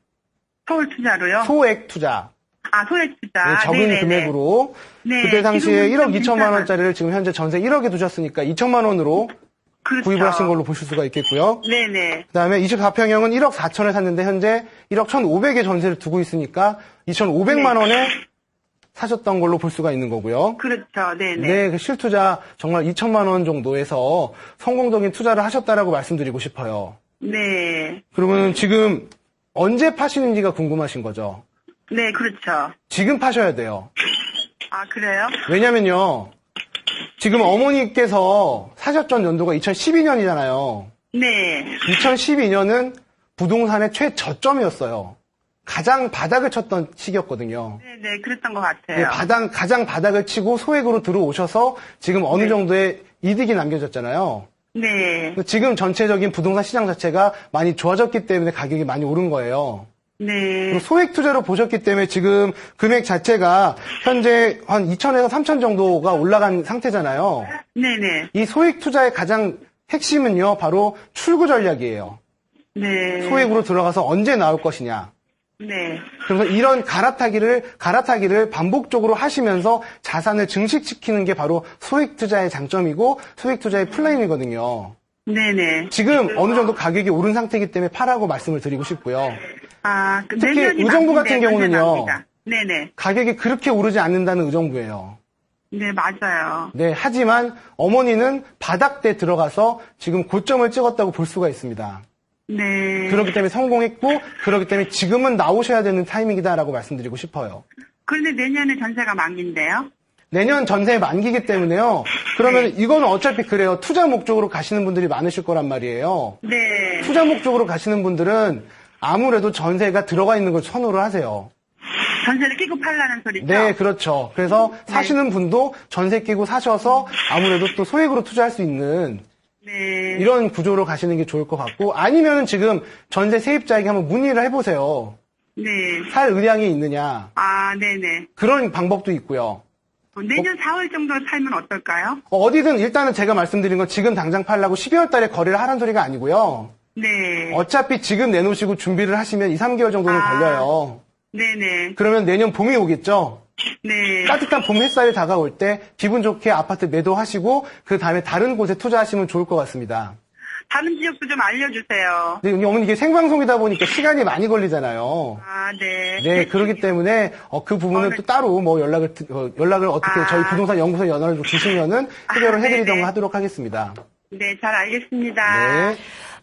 서울 투자로요?
소액 투자.
아, 소액 투자.
네, 적은
네네네.
금액으로.
네,
그때 당시에
지금은
1억
좀
2천만 원짜리를 지금 현재 전세 1억에 두셨으니까 2천만 원으로
그렇죠.
구입을 하신 걸로 보실 수가 있겠고요.
네네.
그다음에 24평형은 1억 4천에 샀는데 현재 1억 1,500에 전세를 두고 있으니까 2,500만 원에 사셨던 걸로 볼 수가 있는 거고요.
그렇죠. 네네.
네, 그 실투자 정말 2천만 원 정도에서 성공적인 투자를 하셨다라고 말씀드리고 싶어요.
네.
그러면 지금 언제 파시는지가 궁금하신 거죠?
네, 그렇죠.
지금 파셔야 돼요.
아, 그래요?
왜냐면요. 지금 어머니께서 사셨던 연도가 2012년이잖아요.
네.
2012년은 부동산의 최저점이었어요. 가장 바닥을 쳤던 시기였거든요.
네네, 그랬던 것
네,
같아요.
가장 바닥을 치고 소액으로 들어오셔서 지금 어느
네.
정도의 이득이 남겨졌잖아요.
네.
지금 전체적인 부동산 시장 자체가 많이 좋아졌기 때문에 가격이 많이 오른 거예요.
네.
그리고 소액 투자로 보셨기 때문에 지금 금액 자체가 현재 한 2천에서 3천 정도가 올라간 상태잖아요.
네네.
이 소액 투자의 가장 핵심은요, 바로 출구 전략이에요.
네.
소액으로 들어가서 언제 나올 것이냐.
네.
그래서 이런 갈아타기를 반복적으로 하시면서 자산을 증식시키는 게 바로 소액 투자의 장점이고 소액 투자의 플레임이거든요.
네네.
지금 어느 정도 가격이 오른 상태이기 때문에 파라고 말씀을 드리고 싶고요.
아, 그
특히
내년이
의정부
맞는데
같은 경우는요.
전세 나옵니다. 네네.
가격이 그렇게 오르지 않는다는 의정부예요.
네, 맞아요.
네, 하지만 어머니는 바닥대 들어가서 지금 고점을 찍었다고 볼 수가 있습니다.
네.
그렇기 때문에 성공했고 그렇기 때문에 지금은 나오셔야 되는 타이밍이다라고 말씀드리고 싶어요.
그런데 내년에 전세가 만기인데요?
내년 전세 만기기 때문에요. 그러면
네.
이거는 어차피 그래요. 투자 목적으로 가시는 분들이 많으실 거란 말이에요.
네.
투자 목적으로 가시는 분들은 아무래도 전세가 들어가 있는 걸 선호를 하세요.
전세를 끼고 팔라는 소리죠?
네, 그렇죠. 그래서 사시는 분도 전세 끼고 사셔서 아무래도 또 소액으로 투자할 수 있는
네.
이런 구조로 가시는 게 좋을 것 같고 아니면 지금 전세 세입자에게 한번 문의를 해보세요.
네.
살 의향이 있느냐.
아, 네네.
그런 방법도 있고요.
내년 4월 정도 살면 어떨까요?
어디든 일단은 제가 말씀드린 건 지금 당장 팔라고 12월 달에 거래를 하라는 소리가 아니고요.
네.
어차피 지금 내놓으시고 준비를 하시면 2, 3개월 정도는 걸려요.
네네.
그러면 내년 봄이 오겠죠?
네.
따뜻한 봄 햇살이 다가올 때 기분 좋게 아파트 매도하시고 그 다음에 다른 곳에 투자하시면 좋을 것 같습니다.
다른 지역도 좀 알려주세요.
근데 어머니 이게 생방송이다 보니까 시간이 많이 걸리잖아요.
아, 네.
네, 그렇기 때문에 그 부분은
네.
또 따로 뭐 연락을 어떻게
아.
저희 부동산 연구소에 연락을 주시면은 해결을 해드리던가
네네.
하도록 하겠습니다.
네, 잘 알겠습니다.
네.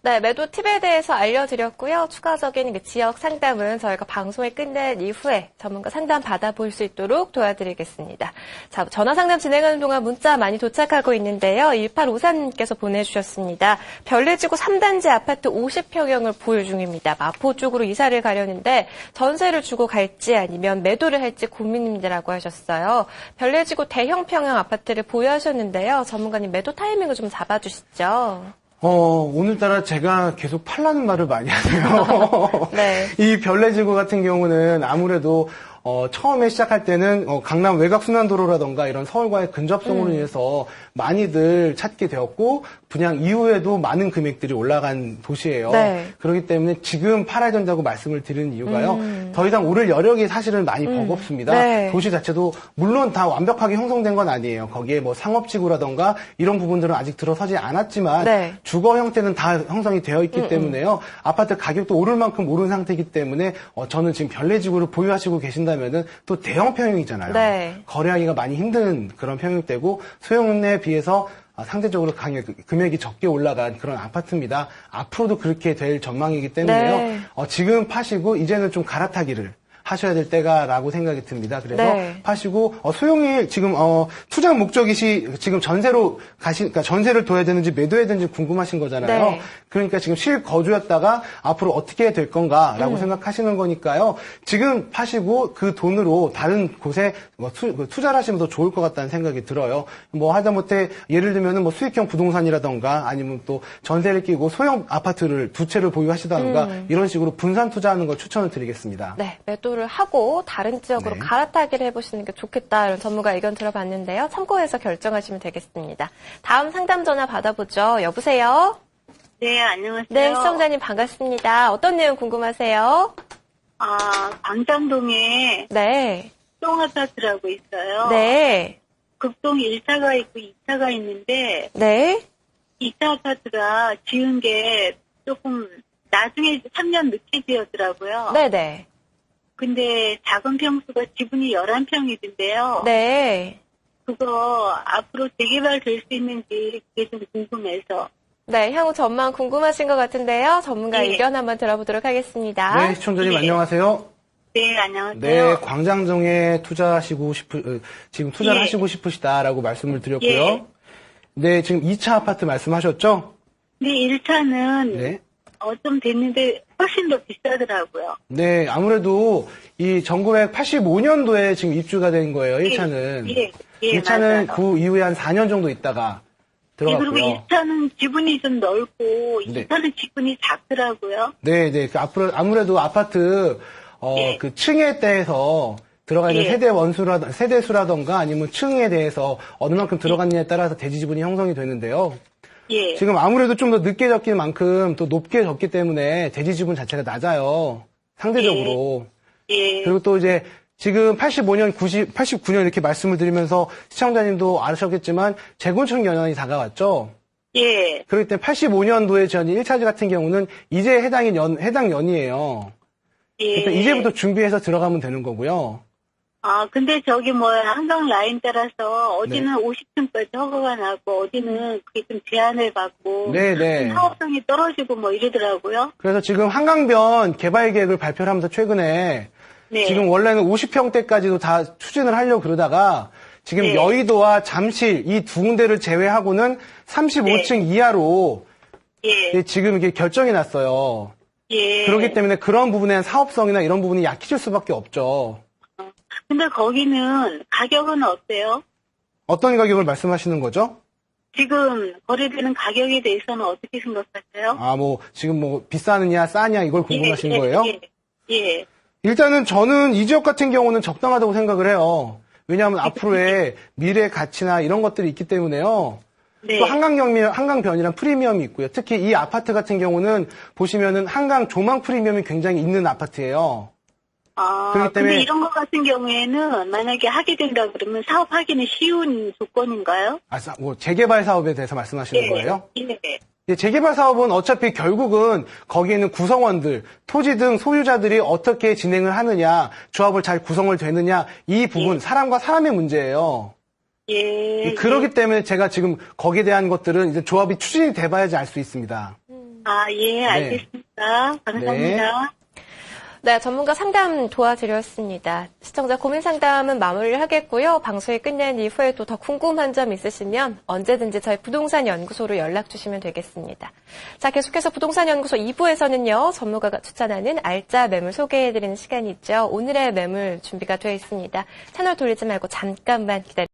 네, 매도 팁에 대해서 알려드렸고요. 추가적인 그 지역 상담은 저희가 방송을 끝낸 이후에 전문가 상담 받아볼 수 있도록 도와드리겠습니다. 자, 전화 상담 진행하는 동안 문자 많이 도착하고 있는데요. 1853님께서 보내주셨습니다. 별내지구 3단지 아파트 50평형을 보유 중입니다. 마포 쪽으로 이사를 가려는데 전세를 주고 갈지 아니면 매도를 할지 고민입니다라고 하셨어요. 별내지구 대형 평형 아파트를 보유하셨는데요. 전문가님 매도 타이밍을 좀 잡아주시죠.
오늘따라 제가 계속 팔라는 말을 많이 하세요.
네.
이 별내지구 같은 경우는 아무래도 처음에 시작할 때는 강남 외곽순환도로라던가 이런 서울과의 근접성으로 인해서 많이들 찾게 되었고 분양 이후에도 많은 금액들이 올라간 도시예요.
네.
그렇기 때문에 지금 팔아야 된다고 말씀을 드리는 이유가요. 더 이상 오를 여력이 사실은 많이 버겁습니다.
네.
도시 자체도 물론 다 완벽하게 형성된 건 아니에요. 거기에 뭐 상업지구라던가 이런 부분들은 아직 들어서지 않았지만
네.
주거 형태는 다 형성이 되어 있기 때문에요. 아파트 가격도 오를 만큼 오른 상태이기 때문에 저는 지금 별내지구를 보유하시고 계신다면은 또 대형 평형이잖아요.
네.
거래하기가 많이 힘든 그런 평형대고 소형에 비해서 상대적으로 금액이 적게 올라간 그런 아파트입니다. 앞으로도 그렇게 될 전망이기 때문에요.
네.
지금 파시고 이제는 좀 갈아타기를 하셔야 될 때가라고 생각이 듭니다. 그래서
네.
파시고 소용이 지금 투자 목적이 지금 전세로 그러니까 전세를 둬야 되는지 매도해야 되는지 궁금하신 거잖아요.
네.
그러니까 지금 실거주였다가 앞으로 어떻게 해야 될 건가라고 생각하시는 거니까요. 지금 파시고 그 돈으로 다른 곳에 투자를 하시면 더 좋을 것 같다는 생각이 들어요. 뭐 하다못해 예를 들면은 뭐 수익형 부동산이라던가 아니면 또 전세를 끼고 소형 아파트를 두 채를 보유하시다던가 이런 식으로 분산 투자하는 걸 추천을 드리겠습니다.
네, 매도를 하고 다른 지역으로
네.
갈아타기를 해보시는 게 좋겠다 이런 전문가 의견 들어봤는데요. 참고해서 결정하시면 되겠습니다. 다음 상담 전화 받아보죠. 여보세요?
네, 안녕하세요.
네, 시청자님 반갑습니다. 어떤 내용 궁금하세요?
광장동에
네,
똥아파트라고 있어요.
네,
극동 1차가 있고 2차가 있는데
네,
2차 아파트가 지은 게 조금 나중에 3년 늦게 지었더라고요.
네.
근데 작은 평수가 지분이 11평이던데요.
네.
그거 앞으로 재개발 될 수 있는지 그게 좀 궁금해서.
네, 향후 전망 궁금하신 것 같은데요. 전문가
네.
의견 한번 들어보도록 하겠습니다.
네, 시청자님
네.
안녕하세요.
네, 안녕하세요.
네, 광장동에 지금 투자를
예.
하시고 싶으시다라고 말씀을 드렸고요.
예.
네, 지금 2차 아파트 말씀하셨죠?
근데 1차는
네.
좀 됐는데 훨씬 더 비싸더라고요.
네, 아무래도 이 1985년도에 지금 입주가 된 거예요, 1차는.
예,
2차는
맞아요.
그 이후에 한 4년 정도 있다가
예, 그리고
들어갔고요.
1차는 지분이 좀 넓고
네.
2차는 지분이 작더라고요.
네. 그 앞으로 아무래도 아파트
예.
그 층에 대해서 들어가 있는
예.
세대수라던가 아니면 층에 대해서 어느 만큼 들어갔느냐에 따라서 대지 지분이 형성이 되는데요.
예.
지금 아무래도 좀 더 늦게 졌긴 만큼 또 높게 졌기 때문에 대지 지분 자체가 낮아요. 상대적으로.
예.
그리고 또 이제 지금 85년, 89년 이렇게 말씀을 드리면서 시청자님도 아셨겠지만 재건축 연한이 다가왔죠.
예.
그렇기 때문에 85년도에 지어진 1차지 같은 경우는 이제 해당 연이에요.
예.
그러니까 이제부터 준비해서 들어가면 되는 거고요.
근데 저기 한강 라인 따라서 어디는 50층까지 허가가 나고 어디는 그게 좀 제한을 받고
네네.
사업성이 떨어지고 뭐 이러더라고요.
그래서 지금 한강변 개발 계획을 발표를 하면서 최근에
네.
지금 원래는 50평대까지도 다 추진을 하려고 그러다가 지금
네.
여의도와 잠실 이 두 군데를 제외하고는 35층 이하로
예.
지금 이게 결정이 났어요.
예.
그렇기 때문에 그런 부분에 사업성이나 이런 부분이 약해질 수밖에 없죠.
근데 거기는 가격은 어때요?
어떤 가격을 말씀하시는 거죠?
지금 거래되는 가격에 대해서는 어떻게 생각하세요?
지금 비싸느냐, 싸냐, 이걸 궁금하신 거예요?
예.
일단은 저는 이 지역 같은 경우는 적당하다고 생각을 해요. 왜냐하면 앞으로의 미래 가치나 이런 것들이 있기 때문에요.
네.
또 한강변이란 프리미엄이 있고요. 특히 이 아파트 같은 경우는 보시면은 한강 조망 프리미엄이 굉장히 있는 아파트예요. 그렇기 때문에-
근데 이런 것 같은 경우에는 만약에 하게 된다 그러면 사업하기는 쉬운 조건인가요?
재개발 사업에 대해서 말씀하시는 거예요?
예.
재개발 사업은 어차피 결국은 거기에 있는 구성원들, 토지 등 소유자들이 어떻게 진행을 하느냐, 조합을 잘 구성을 되느냐, 이 부분, 사람과 사람의 문제예요.
예.
그렇기 때문에 제가 지금 거기에 대한 것들은 이제 조합이 추진이 돼봐야지 알 수 있습니다.
예, 알겠습니다. 감사합니다.
네, 전문가 상담 도와드렸습니다. 시청자 고민 상담은 마무리를 하겠고요. 방송이 끝낸 이후에도 더 궁금한 점 있으시면 언제든지 저희 부동산 연구소로 연락 주시면 되겠습니다. 자, 계속해서 부동산 연구소 2부에서는요. 전문가가 추천하는 알짜 매물 소개해드리는 시간이 있죠. 오늘의 매물 준비가 되어 있습니다. 채널 돌리지 말고 잠깐만 기다려주세요.